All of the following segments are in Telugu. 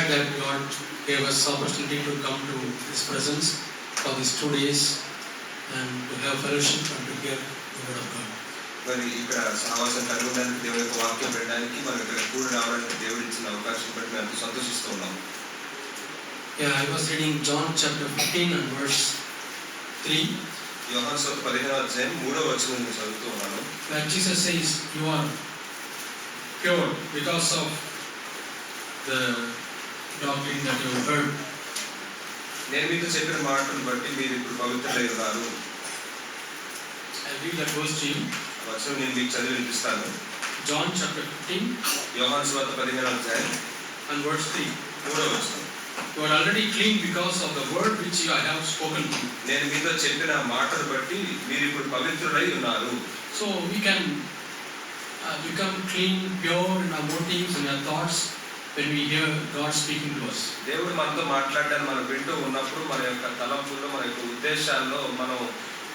glad that God gave us opportunity to come to His presence for these 2 days and to have fellowship and to hear the word of God. మరి ఇక్కడ సహవాసం కలిగి ఉండడానికి దేవుని యొక్క వాక్యం వినడానికి మనం ఇక్కడ కూడి రావడానికి దేవుడు ఇచ్చిన అవకాశం బట్టి మేము సంతోషిస్తూ ఉన్నాం. Yeah, I was reading John chapter 15 and verse 3. యోహాను సువార్త 15వ అధ్యాయం 3వ వచనం నేను చదువుతూ ఉన్నాను. Where Jesus says, "You are pure because of the doctrine that you have heard." నేను మీతో చెప్పిన మాటను బట్టి మీరు ఇప్పుడు పవిత్రులై ఉన్నారు. I read that verse to you. వచనం నేను మీకు చదివి వినిపిస్తాను. John chapter 15 యోహాను సువార్త 15వ అధ్యాయం and verse 3. 3వ వచనం. You are already clean because of the word which I have spoken to you. నేను మీతో చెప్పిన మాటను బట్టి మీరు ఇప్పుడు పవిత్రులై ఉన్నారు. So we can become clean, pure in our motives and our thoughts when we hear God speaking to us. దేవుడు మనతో మాట్లాడడానికి మనం వింటూ ఉన్నప్పుడు మన యొక్క తలంపుల్లో మన యొక్క ఉద్దేశాల్లో మనం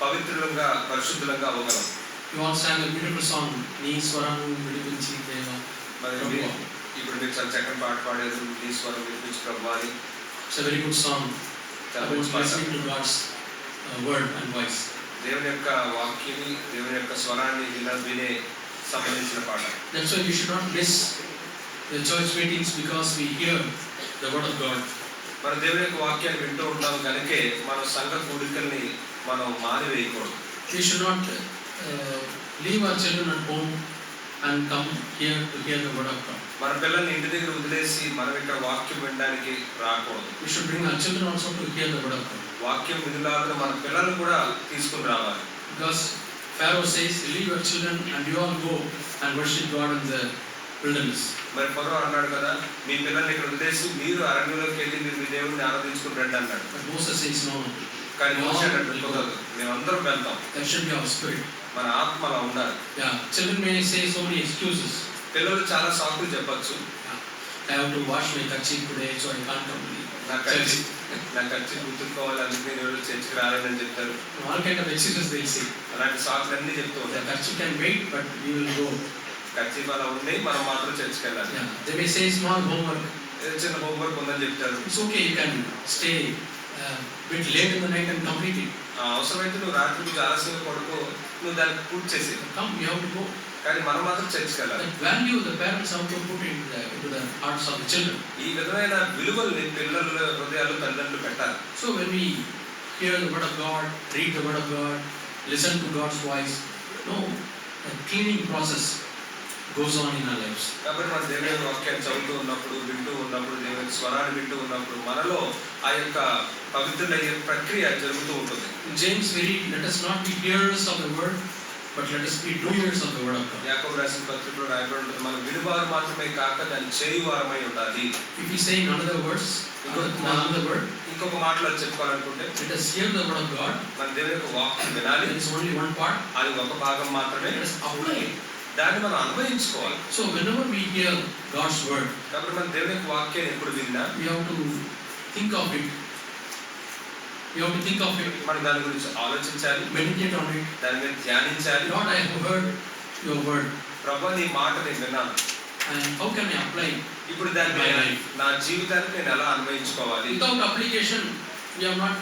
పవిత్రులంగా పరిశుద్ధులంగా అవ్వగలం. You all sang a beautiful song, నీ స్వరము విడిపించి దేవా. మరి ఇప్పుడు మీరు చాలా చక్కని పాట పాడారు, నీ స్వరం వినిపించి ప్రభువా అని. It's a very good song about listening to God's word and voice. దేవుని యొక్క వాక్యాన్ని, దేవుని యొక్క స్వరాన్ని వినే సంబంధించిన పాట. That's why we should not miss the church meetings because we hear the word of God. మన దేవుని యొక్క వాక్యాన్ని వింటూ ఉంటాం కనుకే మన సంఘ కూడికల్ని మనం మానివేయకూడదు. We should not leave our children at home and come here to hear the word of God. మన పిల్లల్ని ఇంటి దగ్గర వదిలేసి మనం ఇక్కడ వాక్యం వినడానికి రాకూడదు. We should bring our children also to hear the word of God. వాక్యం వినలాగా మన పిల్లల్ని కూడా తీసుకుని రావాలి. Because Pharaoh says, "Leave your children and you all go and worship God in the wilderness." మరి ఫరో అన్నాడు కదా, మీ పిల్లల్ని ఇక్కడ వదిలేసి మీరు అరణ్యంలోకి వెళ్ళి మీరు మీ దేవుడిని ఆరాధించుకుని రండి అన్నాడు. But Moses says no. కానీ మోషే అన్నాడు కుదరదు, మేమందరం వెళ్తాం. That should be our spirit. మన ఆత్మ అలా ఉండాలి. Yeah, children may say so many excuses. పిల్లలు చాలా సాకులు చెప్పచ్చు. I have to wash my kerchief today, so I can't come to నా ఖర్చు గుర్తుకోవాలి, అందుకే నేను ఎవరు చర్చికి రాలేదని చెప్తారు. All kind of excuses they say. అలాంటి సాకులన్నీ చెప్తూ The ఉంటారు. kerchief can wait, but we will go. ఖర్చు అలా ఉన్నాయి, మనం మాత్రం చర్చికి వెళ్ళాలి. Yeah, they may say small homework. చిన్న హోంవర్క్ ఉందని చెప్తారు. It's okay, you can stay bit late in the night and complete it. అవసరమైతే నువ్వు రాత్రి కొంచెం ఆలస్యంగా పడుకో, నువ్వు దాన్ని పూర్తి చేసి. Come, you have to go. కానీ మనం మాత్రం చర్చికి వెళ్ళాలి. That value the parents have to put into the hearts of the children. ఈ విధమైన విలువల్ని పిల్లల హృదయాలు తల్లిదండ్రులు పెట్టాలి. So when we hear the word of God, read the word of God, listen to God's voice, no, a cleaning process goes on in our lives. కాబట్టి మన దేవుని యొక్క వాక్యాన్ని చదువుతూ ఉన్నప్పుడు, వింటూ ఉన్నప్పుడు, దేవుని స్వరాన్ని వింటూ ఉన్నప్పుడు మనలో ఆ యొక్క పవిత్రులయ్యే ప్రక్రియ జరుగుతూ ఉంటుంది. James very, let us not be hearers of the word, but let us be doers of the word of God. యాకోబు రాసిన పత్రికలో రాయబడి ఉంటుంది, మనం వినువారు మాత్రమే కాక దాన్ని చేయువారమై ఉండాలి. If we say in another words, another word, ఇంకొక మాటలో చెప్పుకోవాలనుకుంటే, let us hear the word of God. మన దేవుని యొక్క వాక్యం వినాలి. There is only one part. అది ఒక భాగం మాత్రమే. Let us apply it. దాన్ని మనం అన్వయించుకోవాలి. So whenever we hear God's word, కాబట్టి మన దేవుని యొక్క వాక్యాన్ని ఎప్పుడు విన్నా we have to think of it. We have to think of it. మనం దాని గురించి ఆలోచించాలి, Meditate on it. దాని మీద ధ్యానించాలి. Lord, I have heard your word. ప్రభువా, నీ మాట నేను విన్నాను. And how can I apply it? ఇప్పుడు దాన్ని నా జీవితానికి నేను ఎలా అన్వయించుకోవాలి? Without application, we have not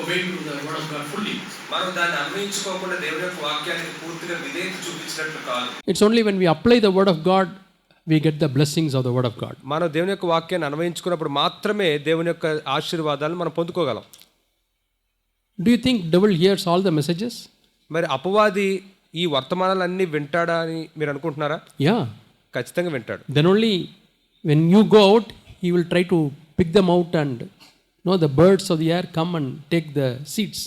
obeyed to the word of God fully. మనం దాన్ని అన్వయించుకోకుండా దేవుని యొక్క వాక్యానికి పూర్తిగా విధేయత చూపించినట్లు కాదు. It's only when we apply the word of God we get the blessings of the word of God. మనం దేవుని యొక్క వాక్యాన్ని అన్వయించుకున్నప్పుడు మాత్రమే దేవుని యొక్క ఆశీర్వాదాలను మనం పొందుకోగలం. Do you think devil hears all the messages? మరి అపవాది ఈ వర్తమానాలన్నీ వింటాడా అని మీరు అనుకుంటున్నారా? Yeah. ఖచ్చితంగా వింటాడు. Then only when you go out he will try to pick them out and the birds of the air come and take the seeds.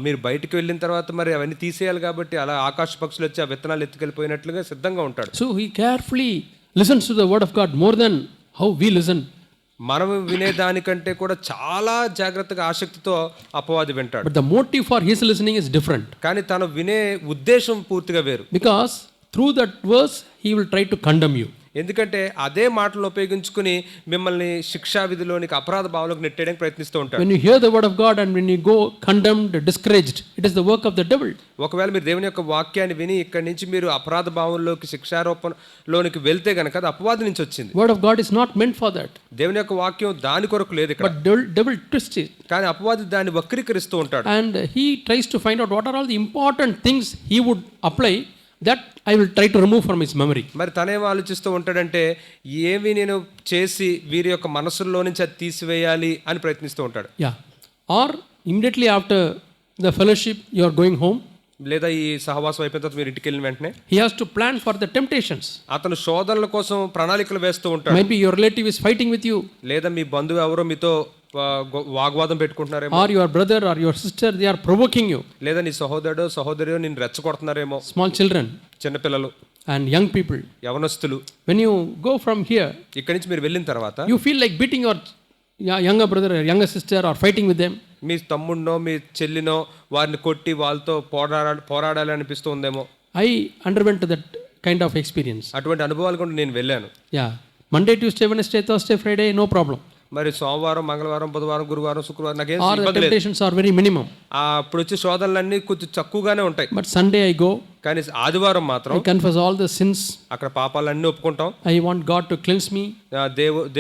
మీరు బయటికి వెళ్ళిన తర్వాత మరి అవన్నీ తీసేయాలి కాబట్టి అలా ఆకాశ పక్షులు వచ్చి ఆ విత్తనాలు ఎత్తుకెళ్ళిపోయినట్లుగా సిద్ధంగా ఉంటాడు. So he carefully listens to the word of God more than how we listen. మనం వినేదానికంటే కూడా చాలా జాగ్రత్తగా ఆసక్తితో అపవాది వింటాడు. But the motive for his listening is different. కానీ తను వినే ఉద్దేశం పూర్తిగా వేరు. Because through that verse he will try to condemn you. ఎందుకంటే అదే మాటలను ఉపయోగించుకుని మిమ్మల్ని శిక్షా విధిలోనికి అపరాధ భావంలోకి నెట్టేయడానికి ప్రయత్నిస్తూ ఉంటాడు. When you hear the word of God and when you go condemned, discouraged, it is the work of the devil. ఒకవేళ మీరు దేవుని యొక్క వాక్యాన్ని విని ఇక్కడి నుంచి మీరు అపరాధ భావంలోకి శిక్షారోపణలోనికి వెళ్తే గనక అది అపవాది నుంచి వచ్చింది. Word of God is not meant for that. దేవుని యొక్క వాక్యం దాని కొరకు లేదు ఇక్కడ. But devil twists it. కానీ అపవాది దాన్ని వక్రీకరిస్తూ ఉంటాడు. And he tries to find out what are all the important things he would apply that I will try to remove from his memory. మరి తనేమో ఆలోచిస్తూ ఉంటాడంటే ఏమి నేను చేసి వీరి యొక్క మనసుల్లో నుంచి అది తీసివేయాలి అని ప్రయత్నిస్తూ ఉంటాడు. Yeah. Or immediately after the fellowship you are going home, లేదా ఈ సహవాసం అయిపోయిన తర్వాత మీరు ఇంటికి వెళ్ళిన వెంటనే he has to plan for the temptations. అతను శోధనల కోసం ప్రణాళికలు వేస్తూ ఉంటాడు. Maybe your relative is fighting with you, లేదా మీ బంధువు ఎవరో మీతో వాగ్వాదం పెట్టుకుంటున్నారేమో, or your brother or your sister, they are provoking you. లేదా నీ సహోదరుడు సహోదరియో నిన్ను రెచ్చగొడుతున్నారేమో. Small children చిన్నపిల్లలు and young people. యవనస్తులు. When you go from here, ఇక్కడి నుంచి మీరు వెళ్ళిన తర్వాత you feel like beating your younger brother or younger sister or fighting with them. మీ తమ్ముడినో మీ చెల్లినో వారిని కొట్టి వాళ్ళతో పోరాడాలి అనిపిస్తూ ఉందేమో. I underwent that kind of experience. అటువంటి అనుభవాలు కూడా నేను వెళ్ళాను. Yeah. Monday, Tuesday, Wednesday, Thursday, Friday, no problem. మరి సోమవారం మంగళవారం బుధవారం గురువారం శుక్రవారం నాకేం Or the ఇబ్బంది లేదు. temptations are very minimum. అప్పుడు వచ్చే శోధనలన్నీ కొంచెం తక్కువగానే ఉంటాయి. But Sunday I go, కానీ ఆదివారం మాత్రం I confess all the sins. అక్కడ పాపాలన్నీ ఒప్పుకుంటాం. I want God to cleanse me.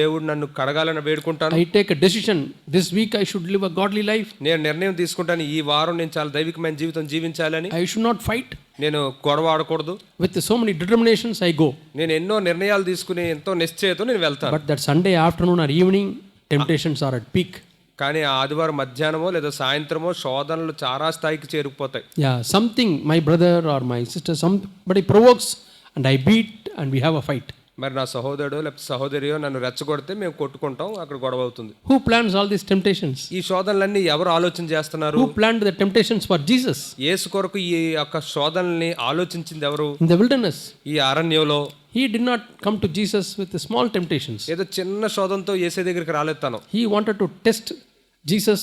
దేవుడు నన్ను కడగాలని వేడుకుంటాను. I take a decision. This week I should live a godly life. నేను నిర్ణయం తీసుకుంటాను ఈ వారం నేను చాలా దైవికమైన జీవితం జీవించాలని. I should not fight. నేను గొడవ ఆడకూడదు. With so many determinations I go. నేను ఎన్నో నిర్ణయాలు తీసుకుని ఎంతో నిశ్చయతో నేను వెళ్తాను. But that Sunday afternoon or evening, temptations are at peak. కానీ ఆ ఆదివారం మధ్యాహ్నమో లేదా సాయంత్రమో శోధనలు చాలా స్థాయికి చేరుకుపోతాయి. Yeah, something my brother or my sister, somebody provokes and I beat and we have a fight. మరి నా సహోదరుడు లేకపోతే సహోదరియో నన్ను రెచ్చగొడితే మేము కొట్టుకుంటాం, అక్కడ గొడవ అవుతుంది. Who plans all these temptations? ఈ శోధనలన్నీ ఎవరు ఆలోచన చేస్తున్నారు? Who planned the temptations for Jesus? యేసు కొరకు ఈ యొక్క శోధనల్ని ఆలోచించింది ఎవరు? In the wilderness. ఈ అరణ్యంలో He did not come to Jesus with the small temptations. ఏదో చిన్న శోధనతో యేసే దగ్గరికి రాలేదు తను. He wanted to test Jesus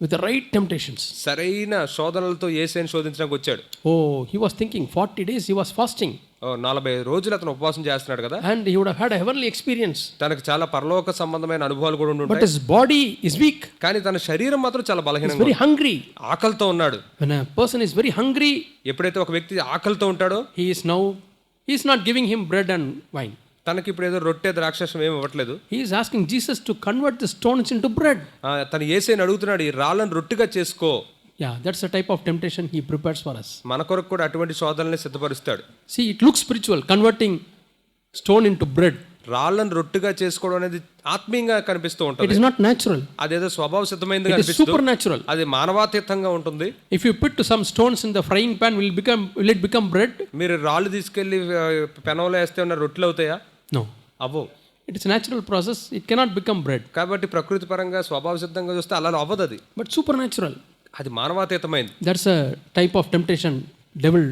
with the right temptations. సరైన శోధనలతో యేసేని శోధించడానికి వచ్చాడు. Oh, he was thinking 40 days he was fasting. 40 రోజులు అతను ఉపవాసం చేస్తున్నాడు కదా. And he would have had a heavenly experience. తనకు చాలా పరలోక సంబంధమైన అనుభవాలు కూడా But ఉంటాయి. his body is weak. కానీ తన శరీరం మాత్రం చాలా He is బలహీనంగా very hungry. ఆకలితో ఉన్నాడు. When a person is very hungry, ఎప్పుడైతే ఒక వ్యక్తి ఆకలితో ఉంటాడో he is not giving him bread and wine. తనకి ఇప్పుడు ఏదో రొట్టె ద్రాక్షరసం ఏమి ఇవ్వట్లేదు. He is asking Jesus to convert the stones into bread. తను యేసేని అడుగుతున్నాడు ఈ రాళ్ళను రొట్టెగా చేసుకో. Yeah, that's the type of temptation he prepares for us. మన కొరకు కూడా అటువంటి శోధనల్ని సిద్ధపరుస్తాడు. See, it looks spiritual, converting stone into bread. రాళ్ళను రొట్టెగా చేసుకోవడం అనేది ఆత్మీయంగా కనిపిస్తూ It ఉంటుంది. is not natural. అదేదో స్వభావ సిద్ధమైనది It is కనిపిస్తుంది. supernatural. అది మానవాతీతంగా ఉంటుంది. If you put some stones in the frying pan, will it become bread? మీరు రాళ్ళు తీసుకెళ్లి పెనంలో వేస్తే ఉన్న రొట్టెలు అవుతాయా? No. అవ్వవు. It is a natural process. It cannot become bread. కాబట్టి ప్రకృతి పరంగా స్వభావ సిద్ధంగా చూస్తే అలా అవ్వదు అది. But supernatural. అది మానవాతీతమైనది. That's a type of temptation devil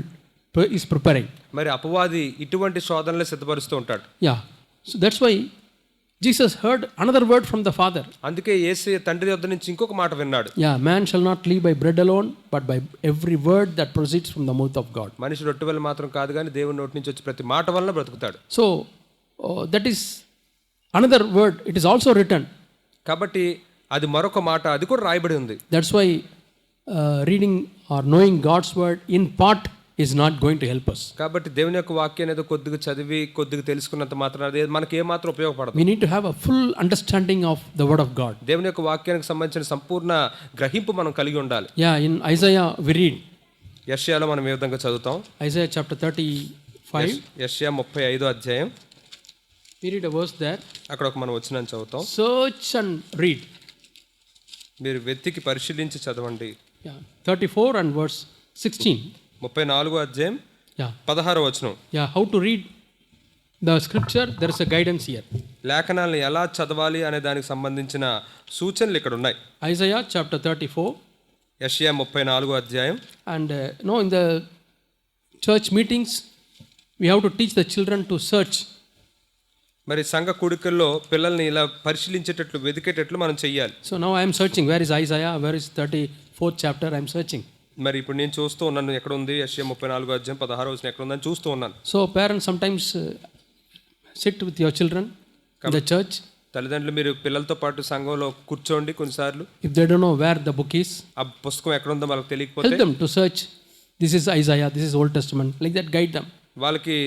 is preparing. మరి అపవాది ఇటువంటి శోధనలు సిద్ధపరుస్తూ ఉంటాడు. Yeah. So that's why Jesus heard another word from the Father. అందుకే యేసు తండ్రి యొద్ద నుంచి ఇంకొక మాట vinnadu. Yeah, man shall not live by bread alone, but by every word that proceeds from the mouth of God. మనిషి రొట్టె వల్ల మాత్రం కాదు కానీ దేవుని నోటి నుంచి వచ్చే ప్రతి మాట వలన బ్రతుకుతాడు. So that is another word. It is also written. కాబట్టి అది మరొక మాట, అది కూడా రాయబడి ఉంది. That's why reading or knowing God's word in part is not going to help us. కాబట్టి దేవుని యొక్క వాక్యాన్ని ఏదో కొద్దిగా చదివి కొద్దిగా తెలుసుకున్నంత మాత్రాన అది మనకి ఏ మాత్రం ఉపయోగపడదు. We need to have a full understanding of the word of God. దేవుని యొక్క వాక్యానికి సంబంధించిన సంపూర్ణ గ్రహింపు మనం కలిగి ఉండాలి. Yeah, in Isaiah we read. యెషయాలో మనం ఏ విధంగా చదువుతాం? Isaiah chapter 35. యెషయా 35వ అధ్యాయం. We read a verse there. అక్కడ ఒక మనం వచనాన్ని చదువుతాం. Search and read. మీరు వెతికి పరిశీలించి చదవండి. Yeah, 34 and verse 16. 34వ అధ్యాయం. Yeah. 16వ వచనం. Yeah, how to read the scripture, there is a guidance here. లేఖనాలను ఎలా చదవాలి అనే దానికి సంబంధించిన సూచనలు ఇక్కడ ఉన్నాయి. Isaiah chapter 34. యెషయా 34వ అధ్యాయం. And in the church meetings we have to teach the children to search. మరి సంఘ కూడికల్లో పిల్లల్ని ఇలా పరిశీలించేటట్లు వెతికేటట్లు మనం చెయ్యాలి. So now I am searching, where is Isaiah, where is 34th chapter, I am searching. మరి ఇప్పుడు నేను చూస్తూ ఉన్నాను ఎక్కడ ఉంది యెషయా 34వ అధ్యాయం 16వ వచనం ఎక్కడ ఉందని చూస్తూ ఉన్నాను. So parents sometimes sit with your children in the church. తల్లిదండ్రులు మీరు పిల్లలతో పాటు సంఘంలో కూర్చోండి కొన్నిసార్లు. If they don't know where the book is, ఆ పుస్తకం ఎక్కడ ఉందో వాళ్ళకి తెలియకపోతే help them to search. This is Isaiah, this is Old Testament. Like that, guide them. వాళ్ళకి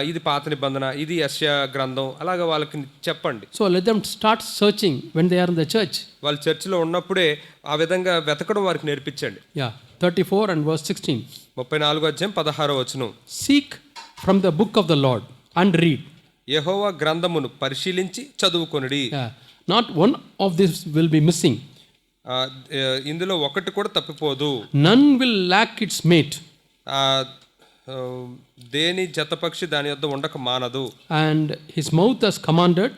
ఇది పాత నిబంధన, ఇది యెషయా గ్రంథం, అలాగా వాళ్ళకి చెప్పండి. So let them start searching when they are in the church. వాళ్ళు చర్చిలో ఉన్నప్పుడే ఆ విధంగా వెతకడం వారికి నేర్పించండి. Yeah, 34 and verse 16. 34వ అధ్యాయం 16వ వచనం. Seek from the book of the Lord and read. యెహోవా గ్రంథమును పరిశీలించి చదువుకొనుడి. Yeah, not one of this will be missing. ఇందులో ఒకటి కూడా తప్పిపోదు. None will lack its mate. దేని జతపక్షి దాని యొద్ద ఉండక మానదు. And his mouth has commanded.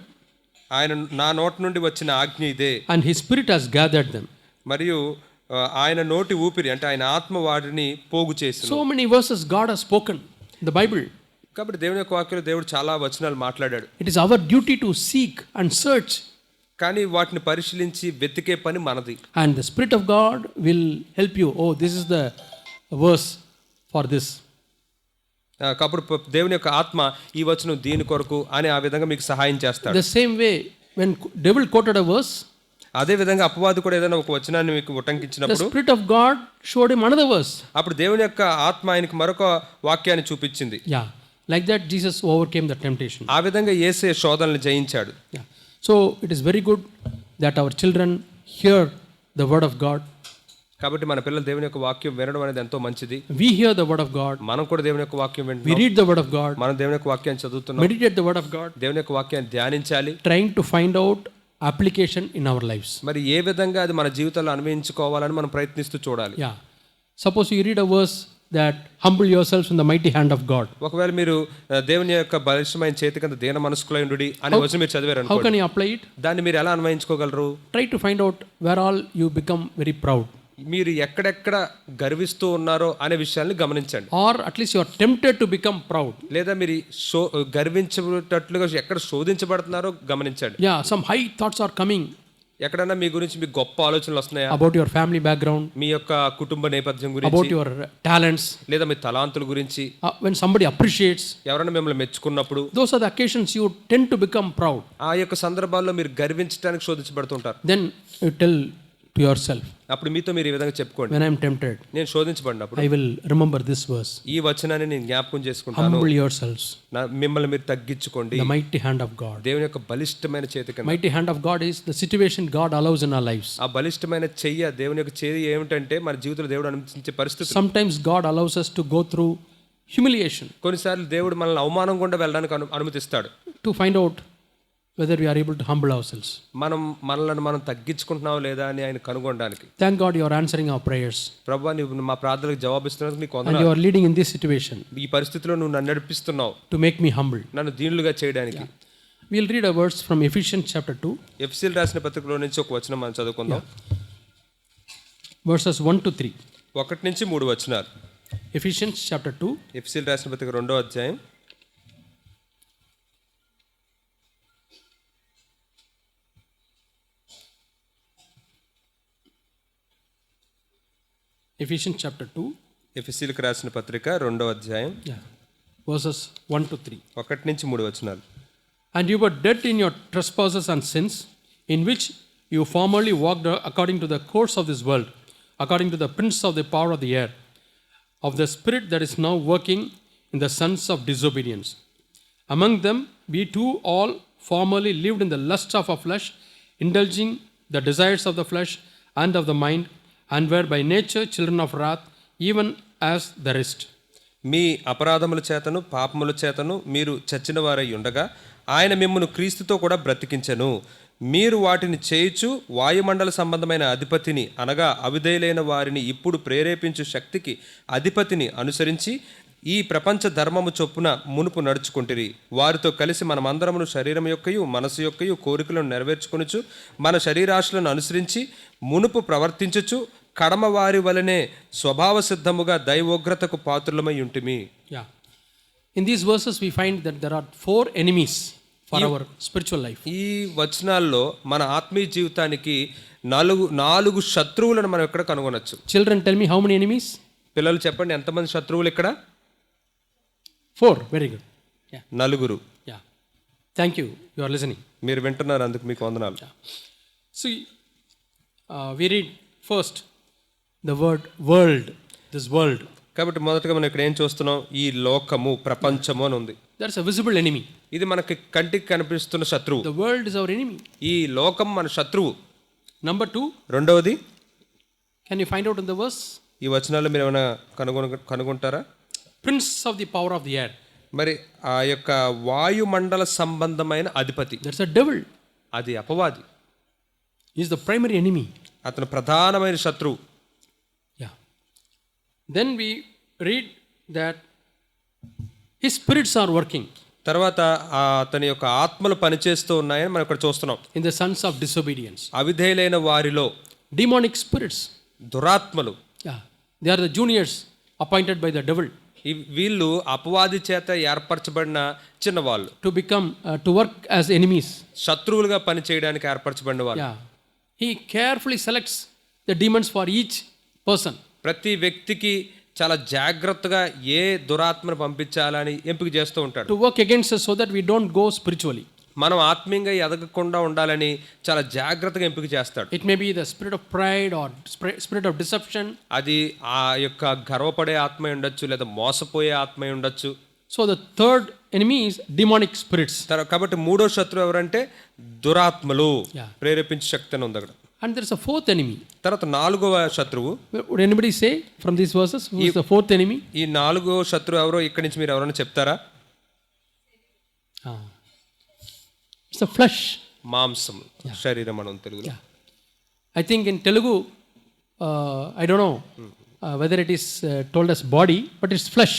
ఆయన నా నోటి నుండి వచ్చిన ఆజ్ఞ ఇదే. And his spirit has gathered them. మరియు ఆయన నోటి ఊపిరి అంటే ఆయన ఆత్మ వాటిని పోగు చేసి. So many verses God has spoken in the Bible. కాబట్టి దేవుని యొక్క వాక్యంలో దేవుడు చాలా వచనాలు మాట్లాడాడు. It is our duty to seek and search. కానీ వాటిని పరిశీలించి వెతికే పని మనది. And the Spirit of God will help you. Oh, this is the verse for this. కాబట్టి దేవుని యొక్క ఆత్మ ఈ వచనం దీని కొరకు అని ఆ విధంగా మీకు సహాయం చేస్తాడు. The same way when devil quoted a verse, అదే విధంగా అపవాది కూడా ఏదైనా ఒక వచనాన్ని మీకు the ఉటంకించినప్పుడు Spirit of God showed him another verse. అప్పుడు దేవుని యొక్క ఆత్మ ఆయనకి మరొక వాక్యాన్ని చూపించింది. Yeah, like that Jesus overcame the temptation. ఆ విధంగా యేసే శోధనలు జయించాడు. Yeah. So it is very good that our children hear the word of God. కాబట్టి మన పిల్లలు దేవుని యొక్క వాక్యం వినడం అనేది ఎంతో మంచిది. We hear the word of God. మనం కూడా దేవుని యొక్క వాక్యం We వింటున్నాం. read the word of God. మనం దేవుని యొక్క వాక్యాన్ని చదువుతున్నాం. Meditate the word of God. దేవుని యొక్క వాక్యాన్ని ధ్యానించాలి. Trying to find out application in our lives. మరి ఏ విధంగా అది మన జీవితంలో అన్వయించుకోవాలని మనం ప్రయత్నిస్తూ చూడాలి. Yeah. Suppose you read a verse that humble yourselves in the mighty hand of God. ఒకవేళ మీరు దేవుని యొక్క బలిష్టమైన చేతి కింద దీన మనస్కులై ఉండుడి అనే వచనం మీరు చదివారు How అనుకోండి. can you apply it? దాన్ని మీరు ఎలా అన్వయించుకోగలరు? Try to find out where all you become very proud. మీరు ఎక్కడెక్కడ గర్విస్తూ ఉన్నారో అనే విషయాన్ని గమనించండి. Or at least you are tempted to become proud. లేదా మీరు గర్వించేటట్లుగా ఎక్కడ శోధించబడుతున్నారో గమనించండి. Yeah, some high thoughts are coming ఎక్కడన్నా మీ గురించి మీకు గొప్ప ఆలోచనలు వస్తున్నాయా? about your family background, మీ యొక్క కుటుంబ నేపథ్యం about గురించి, your talents. లేదా మీ తలాంతుల గురించి, When somebody appreciates, ఎవరైనా మిమ్మల్ని మెచ్చుకున్నప్పుడు, those are the occasions you tend to become proud. ఆ యొక్క సందర్భాల్లో మీరు గర్వించడానికి శోధించబడుతుంటారు. Then you tell to yourself, అప్పుడు మీతో మీరు ఈ విధంగా చెప్పుకోండి, when I am tempted, నేను శోధించబడినప్పుడు I will remember this verse. ఈ వచనాన్ని నేను జ్ఞాపకం చేసుకుంటాను. Humble yourselves మిమ్మల్ని మీరు తగ్గించుకోండి. in the mighty hand of God. దేవుని యొక్క బలిష్టమైన చేతి కింద. Mighty hand of God is the situation God allows in our lives. ఆ బలిష్టమైన చెయ్య దేవుని యొక్క చెయ్యి ఏమిటంటే మన జీవితంలో దేవుడు అనుమతించే పరిస్థితి. Sometimes God allows us to go through humiliation కొన్నిసార్లు దేవుడు మనల్ని అవమానం గుండా వెళ్ళడానికి అనుమతిస్తాడు. to find out whether we are able to humble ourselves. మనల్ని మనం తగ్గించుకుంటున్నావు లేదా అని ఆయన కనుగొనడానికి. Thank God you are answering our prayers. ప్రభువా నువ్వు మా ప్రార్థనలకు జవాబిస్తున్నందుకు నీకు And వందనాలు. you are leading in this situation ఈ పరిస్థితిలో నువ్వు నన్ను నడిపిస్తున్నావు, to make me humble. నన్ను దీనులుగా చేయడానికి. We'll read a verse from Ephesians chapter 2, ఎఫెసీయులకు రాసిన పత్రికలో నుంచి ఒక వచనం మనం చదువుకుందాం. verses 1 to 3. 1 నుంచి 3 వచనాలు. Ephesians chapter 2, ఎఫెసీయులకు రాసిన పత్రిక 2వ అధ్యాయం. Ephesians chapter 2, ఎఫెసీయులకు రాసిన పత్రిక 2వ అధ్యాయం verses 1 to 3. 1 నుంచి 3 వచనాలు. And you were dead in your trespasses and sins, in which you formerly walked according to the course of this world, according to the prince of the power of the air, of the spirit that is now working in the sons of disobedience. Among them we too all formerly lived in the lusts of our flesh, indulging the desires of the flesh and of the mind, and were by nature children of wrath, even as the rest. మీ అపరాధముల చేతను పాపముల చేతను మీరు చచ్చిన వారై ఉండగా ఆయన మిమ్మును క్రీస్తుతో కూడా బ్రతికించెను. మీరు వాటిని చేయుచు వాయుమండల సంబంధమైన అధిపతిని అనగా అవిధేయులైన వారిని ఇప్పుడు ప్రేరేపించు శక్తికి అధిపతిని అనుసరించి ఈ ప్రపంచ ధర్మము చొప్పున మునుపు నడుచుకుంటిరి. వారితో కలిసి మనమందరమును శరీరం యొక్కయు మనసు యొక్కయు కోరికలను నెరవేర్చుకొనుచు మన శరీరాశలను అనుసరించి మునుపు ప్రవర్తించుచు కడమ వారి వలనే స్వభావ సిద్ధముగా దైవోగ్రతకు పాత్రులమై ఉంటిమి. Yeah. In these verses we find that there are 4 enemies for our spiritual life. ఈ వచనాల్లో మన ఆత్మీయ జీవితానికి నాలుగు శత్రువులను మనం ఎక్కడ కనుగొనొచ్చు. Children, tell me how many enemies? పిల్లలు చెప్పండి, ఎంతమంది శత్రువులు ఇక్కడ? 4. Very good. Yeah. నలుగురు. Yeah. Thank you. You are listening. మీరు వింటున్నారు, అందుకు మీకు వందనాలు. See, we read first the word world, this world. కాబట్టి మొదటగా మనం ఇక్కడ ఏం చూస్తున్నాం? ఈ లోకము, ప్రపంచము అని ఉంది. There's a visible enemy. ఇది మనకి కంటికి కనిపిస్తున్న శత్రువు. The world is our enemy. ఈ లోకం మన శత్రువు. Number 2, రెండవది, can you find out in the verse? ఈ వచనాల్లో మీరు ఏమైనా కనుగొంటారా? Prince of the power of the air. మరి ఆ యొక్క వాయుమండల సంబంధమైన అధిపతి, That's a devil. అది అపవాది. He is the primary enemy. అతను ప్రధానమైన శత్రువు. Yeah. Then we read that his spirits are working తర్వాత అతని యొక్క ఆత్మలు పనిచేస్తూ ఉన్నాయని మనం ఇక్కడ చూస్తున్నాం. in the sons of disobedience. అవిధేయులైన వారిలో Demonic spirits. దురాత్మలు. Yeah. They are the juniors appointed by the devil వీళ్ళు అపవాది చేత ఏర్పరచబడిన చిన్నవాళ్ళు, to become, to work as enemies. శత్రువులుగా పనిచేయడానికి ఏర్పరచబడిన వాళ్ళు. Yeah. He carefully selects the demons for each person. ప్రతి వ్యక్తికి చాలా జాగ్రత్తగా ఏ దురాత్మను పంపించాలని ఎంపిక చేస్తూ ఉంటాడు. To work against us so that we don't go spiritually. మనం ఆత్మీయంగా ఎదగకుండా ఉండాలని చాలా జాగ్రత్తగా ఎంపిక చేస్తాడు. It may be the spirit of pride or spirit of deception. అది ఆ యొక్క గర్వపడే ఆత్మ ఉండొచ్చు, లేదా మోసపోయే ఆత్మ ఉండొచ్చు. So the third enemy is demonic spirits. కాబట్టి మూడో శత్రువు ఎవరంటే దురాత్మలు, Yeah. ప్రేరేపించే శక్తి అని ఉంది అక్కడ. And there is a fourth enemy. తర్వాత నాలుగవ శత్రువు. Would anybody say from these verses who is the fourth enemy? ఈ నాలుగో శత్రువు ఎవరో ఇక్కడి నుంచి మీరు ఎవరైనా చెప్తారా? It's the flesh. మాంసం, శరీరం అని తెలుగులో. Yeah. I think in Telugu, I don't know whether it is told as body, but it's flesh.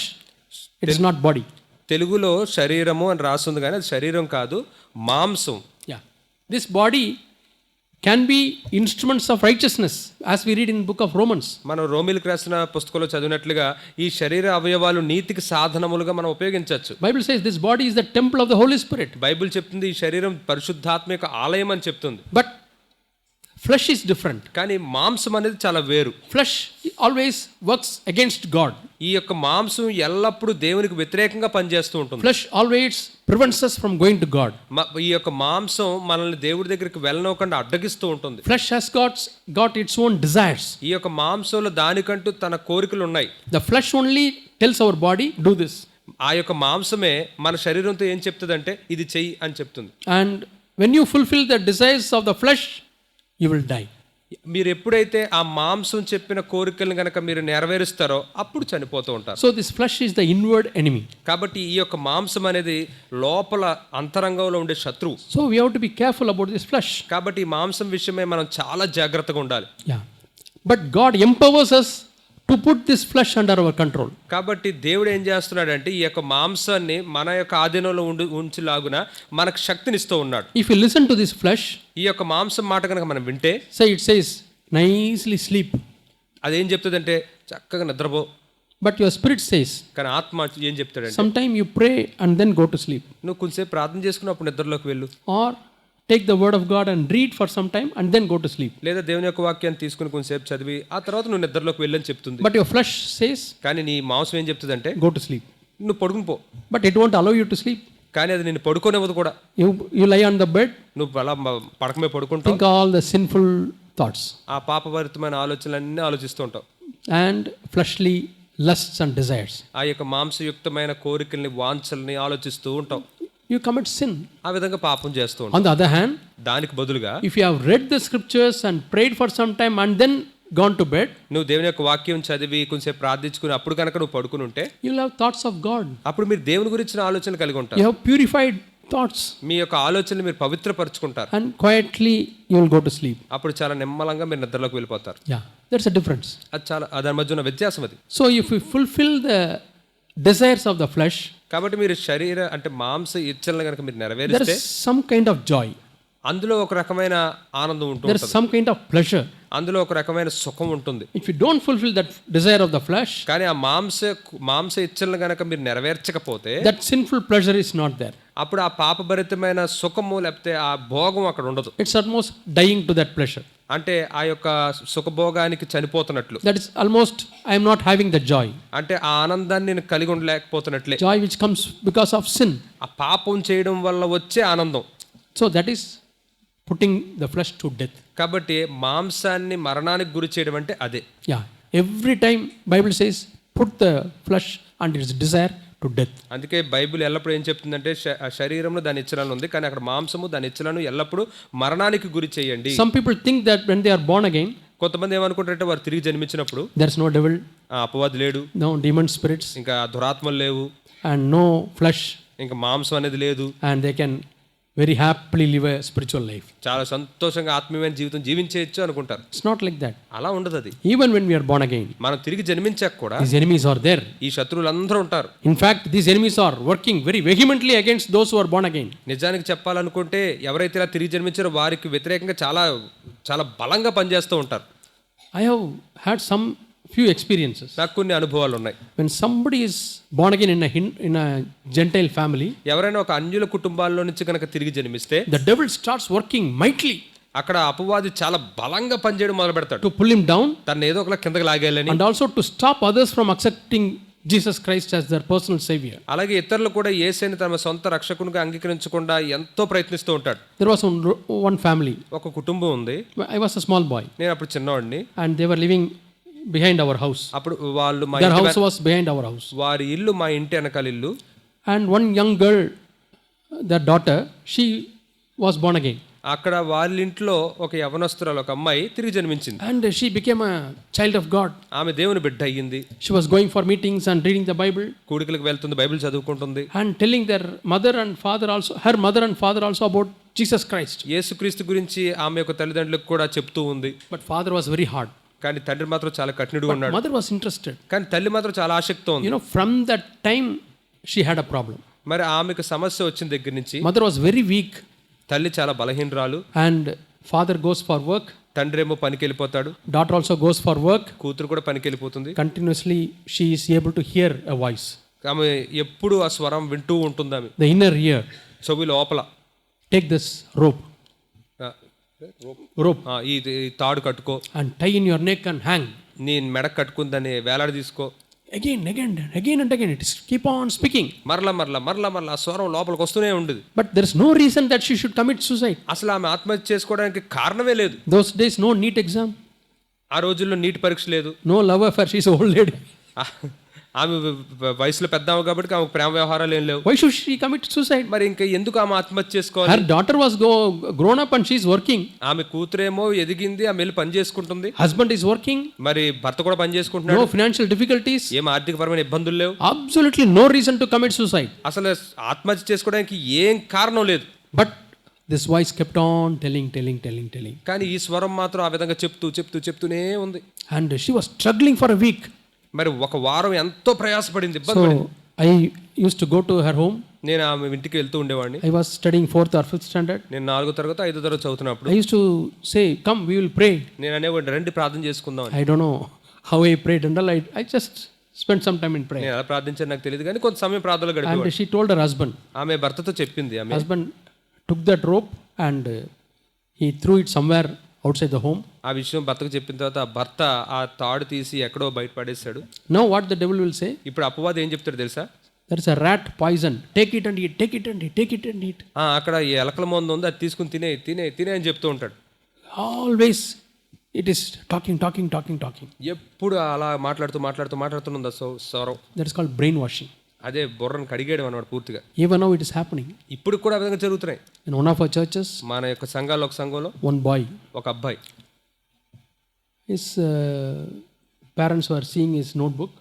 It is not body. తెలుగులో శరీరము అని రాస్తుంది, కానీ అది శరీరం కాదు, మాంసం. Yeah. This body can be instruments of righteousness, as we read in the book of Romans. మనం రోమిలకు రాసిన పుస్తకంలో చదివినట్లుగా ఈ శరీర అవయవాలు నీతికి సాధనములుగా మనం ఉపయోగించవచ్చు. Bible says this body is the temple of the Holy Spirit. Bible చెప్తుంది ఈ శరీరం పరిశుద్ధాత్మ యొక్క ఆలయం అని చెప్తుంది. But flesh is different. కానీ మాంసం అనేది చాలా వేరు. Flesh always works against God. ఈ యొక్క మాంసం ఎల్లప్పుడూ దేవునికి వ్యతిరేకంగా పనిచేస్తూ ఉంటుంది. Flesh always prevents us from going to God. ఈ యొక్క మాంసం మనల్ని దేవుడి దగ్గరికి వెళ్ళనివ్వకుండా అడ్డగిస్తూ ఉంటుంది. Flesh has got its own desires. ఈ యొక్క మాంసంలో దానికంటూ తన కోరికలు ఉన్నాయి. The flesh only tells our body, do this. ఆ యొక్క మాంసమే మన శరీరంతో ఏం చెప్తుందంటే ఇది చెయ్యి అని చెప్తుంది. And when you fulfill the desires of the flesh, you will die. మీరు ఎప్పుడైతే ఆ మాంసం చెప్పిన కోరికలను గనక మీరు నెరవేరుస్తారో అప్పుడు చనిపోతూ ఉంటారు. So this flesh is the inward enemy. కాబట్టి ఈ యొక్క మాంసం అనేది లోపల అంతరంగంలో ఉండే శత్రువు. So we have to be careful about this flesh. కాబట్టి ఈ మాంసం విషయమే మనం చాలా జాగ్రత్తగా ఉండాలి. Yeah. But God empowers us to put this flesh under our control. కాబట్టి దేవుడు ఏం చేస్తున్నాడంటే ఈ యొక్క మాంసాన్ని మన యొక్క ఆధీనంలో ఉంచిలాగున మనకు శక్తినిస్తూ ఉన్నాడు. If you listen to this flesh, ఈ యొక్క మాంసం మాట కనుక మనం వింటే, it says nicely sleep. అదేం చెప్తుందంటే చక్కగా నిద్రపో. But your spirit says, కానీ ఆత్మ ఏం చెప్తాడంటే sometime you pray and then go to sleep. నువ్వు కొంచెంసేపు ప్రార్థన చేసుకున్నప్పుడు నిద్రలోకి వెళ్ళు. Or take the word of God and read for some time and then go to sleep. లేదా దేవుని యొక్క వాక్యాన్ని తీసుకుని కొంచెంసేపు చదివి ఆ తర్వాత నువ్వు నిద్రలోకి వెళ్ళని చెప్తుంది. But your flesh says, కానీ నీ మాంసం ఏం చెప్తుందంటే go to sleep. నువ్వు పడుకుని పో. But it won't allow you to sleep. కానీ అది నేను పడుకోనివ్వదు కూడా. You lie on the bed, నువ్వు అలా పడకమే పడుకుంటావు, think all the sinful thoughts ఆ పాపభరితమైన ఆలోచనలన్నీ ఆలోచిస్తూ ఉంటావు. and fleshly lusts and desires. ఆ యొక్క మాంసయుక్తమైన కోరికల్ని, వాంఛల్ని ఆలోచిస్తూ ఉంటావు. You commit sin. ఆ విధంగా పాపం చేస్తూ ఉంటావు. On the other hand, దానికి బదులుగా if you have read the scriptures and prayed for some time and then gone to bed, నువ్వు దేవుని యొక్క వాక్యం చదివి కొంచెంసేపు ప్రార్థించుకుని అప్పుడు కనుక నువ్వు పడుకుని ఉంటే you will have thoughts of God. అప్పుడు మీరు దేవుని గురించిన ఆలోచనలు కలిగి ఉంటారు. You have purified thoughts మీ యొక్క ఆలోచనలు మీరు పవిత్రపరచుకుంటారు. and quietly you will go to sleep. అప్పుడు చాలా నిమ్మలంగా మీరు నిద్రలోకి వెళ్ళిపోతారు. Yeah, there's a difference. అది చాలా దాని మధ్య ఉన్న వ్యత్యాసం అది. So if we fulfill the desires of the flesh, కాబట్టి మీరు శరీర అంటే మాంస ఇచ్చలను కనుక మీరు there నెరవేరిస్తే is some kind of joy. అందులో ఒక రకమైన ఆనందం There ఉంటుంది. is some kind of pleasure. అందులో ఒక రకమైన సుఖం ఉంటుంది. If you don't fulfill that desire of the flesh, కానీ ఆ మాంస ఇచ్చలను కనుక మీరు నెరవేర్చకపోతే that sinful pleasure is not there. అప్పుడు ఆ పాపభరితమైన సుఖము లేకపోతే ఆ భోగం అక్కడ ఉండదు. It's almost dying to that pleasure. అంటే ఆ యొక్క సుఖభోగానికి చనిపోతున్నట్లు. That is almost I am not having the joy. అంటే ఆ ఆనందాన్ని నేను కలిగి ఉండలేకపోతున్నట్లే. Joy which comes because of sin. ఆ పాపం చేయడం వల్ల వచ్చే ఆనందం. So that is putting the flesh to death. కాబట్టి మాంసాన్ని మరణానికి గురి చేయడం అంటే అదే. Yeah. Every time Bible says put the flesh and its desire to death. అందుకే బైబిల్ ఎల్లప్పుడూ ఏం చెప్తుందంటే శరీరంలో దాని ఇచ్చలను ఉంది, కానీ అక్కడ మాంసము దాని ఇచ్చలను ఎల్లప్పుడూ మరణానికి గురి చేయండి. Some people think that when they are born again, కొంతమంది ఏమనుకుంటారంటే వారు తిరిగి జన్మించినప్పుడు there is no devil, అపవాది లేడు, no demon spirits, ఇంకా దురాత్మలు లేవు, and no flesh, ఇంకా మాంసం అనేది లేదు, and they can very happily live a spiritual life. చాలా సంతోషంగా ఆత్మీయమైన జీవితం జీవించేయచ్చు అనుకుంటారు. It's not like that. అలా ఉండదు అది. Even when we are born again, మనం తిరిగి జన్మించాక కూడా these enemies are there. ఈ శత్రువులందరూ ఉంటారు. In fact, these enemies are working very vehemently against those who are born again. నిజానికి చెప్పాలనుకుంటే ఎవరైతే ఇలా తిరిగి జన్మించారో వారికి వ్యతిరేకంగా చాలా చాలా బలంగా పనిచేస్తూ ఉంటారు. I have had some few experiences. నాకు కొన్ని అనుభవాలు ఉన్నాయి. When somebody is born again in a Gentile family, ఎవరైనా ఒక అన్యుల కుటుంబాల్లో నుంచి కనుక తిరిగి జన్మిస్తే the devil starts working mightily అక్కడ అపవాది చాలా బలంగా పనిచేయడం మొదలు పెడతాడు. to pull him down తను ఏదో ఒకలా కిందకి లాగేయాలని, and also to stop others from accepting Jesus Christ as their personal savior. అలాగే ఇతరులు కూడా యేసుని తమ సొంత రక్షకునిగా అంగీకరించకుండా ఎంతో ప్రయత్నిస్తూ ఉంటాడు. There was one family. ఒక కుటుంబం ఉంది. I was a small boy, నేను అప్పుడు చిన్నవాడిని. and they were living behind our house. అప్పుడు వాళ్ళు మా Their house was behind our house. వారి ఇల్లు మా ఇంటి వెనకాల ఇల్లు. And one young girl, their daughter, she was born again. అక్కడ వాళ్ళ ఇంట్లో ఒక యవనస్తురాలు, ఒక అమ్మాయి తిరిగి జన్మించింది. And she became a child of God. ఆమె దేవుని బిడ్డ అయ్యింది. She was going for meetings and reading the Bible కూడికలకు వెళ్తుంది, బైబిల్ చదువుకుంటుంది, and telling their mother and father also, her mother and father also, about Jesus Christ. యేసుక్రీస్తు గురించి ఆమె యొక్క తల్లిదండ్రులకు కూడా చెప్తూ ఉంది. But father was very hard. కానీ తండ్రి మాత్రం చాలా కఠినుడిగా ఉన్నాడు. Mother was interested. కానీ తల్లి మాత్రం చాలా ఆసక్తితో ఉంది. You know, from that time she had a problem. మరి ఆమెకు సమస్య వచ్చిన దగ్గర నుంచి Mother was very weak, తల్లి చాలా బలహీనరాలు. and father goes for work, తండ్రి ఏమో పనికి వెళ్ళిపోతాడు, daughter also goes for work. కూతురు కూడా పనికి వెళ్ళిపోతుంది. Continuously she is able to hear a voice, ఆమె ఎప్పుడు ఆ స్వరం వింటూ ఉంటుంది. ఆమె the inner ear. చెవి లోపల Take this rope ఈ తాడు కట్టుకో, and tie in your neck and hang. నీ మెడ కట్టుకుందని వేలాడ తీసుకో. Again and again it is keep on speaking. మరలా ఆ స్వరం లోపలికి వస్తూనే ఉండేది. But there is no reason that she should commit suicide. అసలు ఆమె ఆత్మహత్య చేసుకోవడానికి కారణమే లేదు. Those days no NEET exam, ఆ రోజుల్లో నీటి పరీక్ష లేదు. no love affair. She is an old lady. ఆమె వయసులో పెద్దాము కాబట్టి ఆమె ప్రేమ వ్యవహారాలు ఏం లేవు. Why should she commit suicide? మరి ఇంకా ఎందుకు ఆమె ఆత్మహత్య చేసుకోవాలి? Her daughter was grown up and she is working. ఆమె కూతురేమో ఎదిగింది, ఆమె వెళ్ళి పని చేసుకుంటుంది. Husband is working. మరి భర్త కూడా పని చేసుకుంటున్నాడు. No financial difficulties. ఏం ఆర్థికపరమైన ఇబ్బందులు లేవు. Absolutely no reason to commit suicide. అసలు ఆత్మహత్య చేసుకోవడానికి ఏం కారణం లేదు. But this voice kept on telling. కానీ ఈ స్వరం మాత్రం ఆ విధంగా చెప్తూనే ఉంది. And she was struggling for a week. మరి ఒక వారం ఎంతో ప్రయాసపడింది, ఇబ్బంది So పడింది. I used to go to her home. నేను ఆమె ఇంటికి వెళ్తూ ఉండేవాడిని. I was studying 4th or 5th standard. నేను 4వ తరగతి 5వ తరగతి చదువుతున్నప్పుడు I used to say, come, we will pray. నేను అనేవాడిని, రండి ప్రార్థన చేసుకుందాం. I don't know how I prayed and all. I just spent some time in prayer. నేను ఎలా ప్రార్థించాను నాకు తెలియదు, కానీ కొంత సమయం ప్రార్థనలో And గడిపేవాడిని. she told her husband. ఆమె భర్తతో చెప్పింది. ఆమె Husband took that rope and he threw it somewhere outside the home. ఆ విషయం భర్తకు చెప్పిన తర్వాత ఆ భర్త ఆ తాడు తీసి ఎక్కడో బయట పడేశాడు. Now what the devil will say? ఇప్పుడు అపవాది ఏం చెప్తాడు తెలుసా? There is a rat poison. Take it and eat. Take it and eat. Take it and eat. అక్కడ ఈ ఎలకల మందు ఉంది, అది తీసుకుని తినే అని చెప్తూ ఉంటాడు. Always it is talking. ఎప్పుడు అలా మాట్లాడుతుంది స్వరం. That is called brainwashing. అదే బుర్రను కడిగేయడం అన్నమాట పూర్తిగా. Even now it is happening. ఇప్పుడు కూడా ఆ విధంగా జరుగుతున్నాయి. In one of our churches, మన యొక్క సంఘాల్లో ఒక సంఘంలో one boy, ఒక అబ్బాయి, his parents were seeing his notebook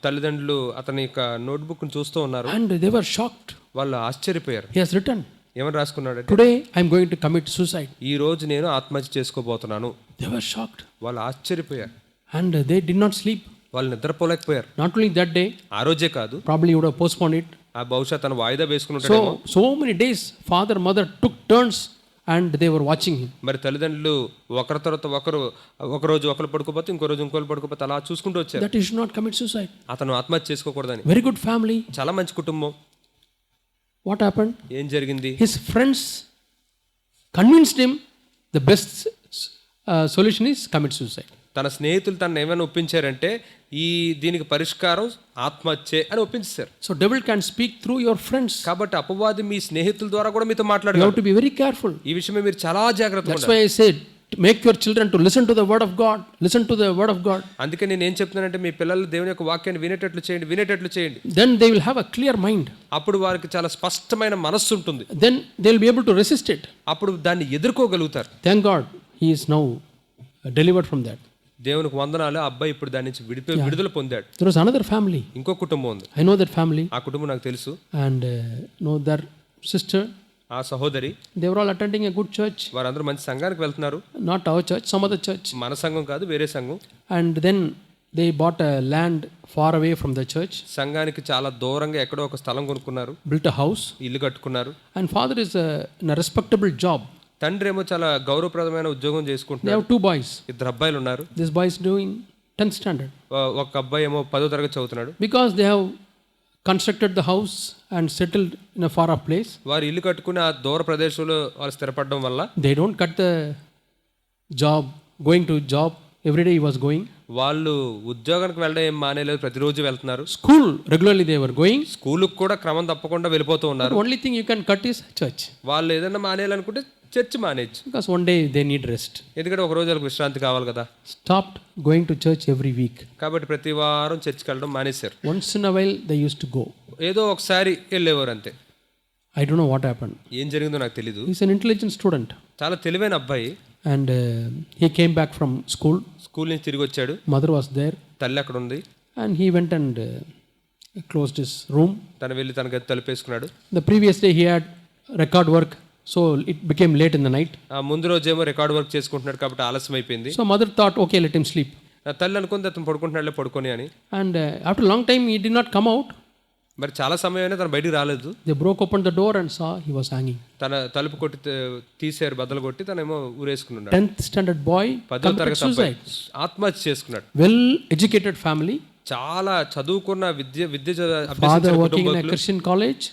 తల్లిదండ్రులు అతని యొక్క నోట్బుక్ చూస్తూ ఉన్నారు. and they were shocked. వాళ్ళు ఆశ్చర్యపోయారు. He has written, ఏమని రాసుకున్నాడు? today I am going to commit suicide. ఈ రోజు నేను ఆత్మహత్య చేసుకోబోతున్నాను. They were shocked వాళ్ళు ఆశ్చర్యపోయారు. and they did not sleep. వాళ్ళు నిద్రపోలేకపోయారు. Not only that day, ఆ రోజే కాదు, probably he would have postponed it. ఆ బహుశా తను వాయిదా వేసుకున్నట్టు. So many days father mother took turns and they were watching him. మరి తల్లిదండ్రులు ఒకరి తర్వాత ఒక రోజు ఒకరు పడుకోపోతే ఇంకో రోజు ఇంకోరు పడుకోపోతే అలా చూసుకుంటూ వచ్చారు. That he should not commit suicide. అతను ఆత్మహత్య చేసుకోకూడదని. Very good family. చాలా మంచి కుటుంబం. What happened? ఏం జరిగింది? His friends convinced him the best solution is commit suicide. తన స్నేహితులు తను ఏమైనా ఒప్పించారంటే దీనికి పరిష్కారం ఆత్మహత్యే అని ఒప్పించారు. So devil can speak through your friends. కాబట్టి అపవాది మీ స్నేహితుల ద్వారా కూడా మీతో You have మాట్లాడగలడు. to be very careful. ఈ విషయమే మీరు చాలా జాగ్రత్తగా That's ఉండాలి. why I said, make your children to listen to the word of God. Listen to the word of God. అందుకే నేను ఏం చెప్తున్నానంటే మీ పిల్లలు దేవుని యొక్క వాక్యాన్ని వినేటట్లు చేయండి. Then they will have a clear mind. అప్పుడు వారికి చాలా స్పష్టమైన మనస్సు ఉంటుంది. Then they will be able to resist it. అప్పుడు దాన్ని ఎదుర్కోగలుగుతారు. Thank God he is now delivered from that. దేవునికి వందనాలు, ఆ అబ్బాయి ఇప్పుడు దాని నుంచి విడుదల పొందాడు. There was another family. ఇంకో కుటుంబం ఉంది. I know that family. ఆ కుటుంబం నాకు తెలుసు. And know their sister. ఆ సహోదరి, They were all attending a good church. వారందరూ మంచి సంఘానికి వెళ్తున్నారు. Not our church, some other church. మన సంఘం కాదు, వేరే సంఘం. And then they bought a land far away from the church. సంఘానికి చాలా దూరంగా ఎక్కడో ఒక స్థలం కొనుక్కున్నారు, Built a house. ఇల్లు కట్టుకున్నారు. And father is in a respectable job. తండ్రి ఏమో చాలా గౌరవప్రదమైన ఉద్యోగం They చేసుకుంటున్నారు. have 2 boys. ఇద్దరు అబ్బాయిలు ఉన్నారు. This boy is doing 10th standard. ఒక అబ్బాయి ఏమో 10వ తరగతి చదువుతున్నాడు. Because they have constructed the house and settled in a far off place, వారు ఇల్లు కట్టుకుని ఆ దూర ప్రదేశంలో వాళ్ళు స్థిరపడడం వల్ల they don't cut the job, going to job. Every day he was going. వాళ్ళు ఉద్యోగానికి వెళ్ళడం ఏం మానేలేదు, ప్రతిరోజు వెళ్తున్నారు. School, regularly they were going. స్కూలుకు కూడా క్రమం తప్పకుండా వెళ్ళిపోతూ The ఉన్నారు. only thing you can cut is church. వాళ్ళు ఏదైనా మానేయాలనుకుంటే church మానేయచ్చు. Because one day they need rest. ఎందుకంటే ఒక రోజు వాళ్ళకి విశ్రాంతి కావాలి కదా. Stopped going to church every week. కాబట్టి ప్రతి వారం చర్చ్కి వెళ్ళడం మానేశారు. Once in a while they used to go. ఏదో ఒకసారి వెళ్ళేవారు అంతే. I don't know what happened. ఏం జరిగిందో నాకు తెలీదు. He's an intelligent student. చాలా తెలివైన అబ్బాయి. And he came back from school. School నుంచి తిరిగి వచ్చాడు. Mother was there. తల్లి అక్కడ ఉంది. And he went and closed his room. తను వెళ్ళి తన గది తలుపేసుకున్నాడు. The previous day he had record work, so it became late in the night. ఆ ముందు రోజేమో రికార్డ్ వర్క్ చేసుకుంటున్నాడు కాబట్టి ఆలస్యం అయిపోయింది. So mother thought, okay, let him sleep. నా తల్లి అనుకుంది అతను పడుకుంటున్నాడులే, పడుకొని అని. And after a long time he did not come out. మరి చాలా సమయం అయినా తను బయటికి రాలేదు. They broke open the door and saw he was hanging. తన తలుపు కొట్టి తీసారు, బద్దలు కొట్టి తనేమో ఊరేసుకున్నాడు. 10th standard boy 10వ committed తరగతి అబ్బాయి suicide. ఆత్మహత్య చేసుకున్నాడు. Well educated family. చాలా చదువుకున్న విద్య Father అభ్యసించిన working in a కుటుంబీకులు. Christian college.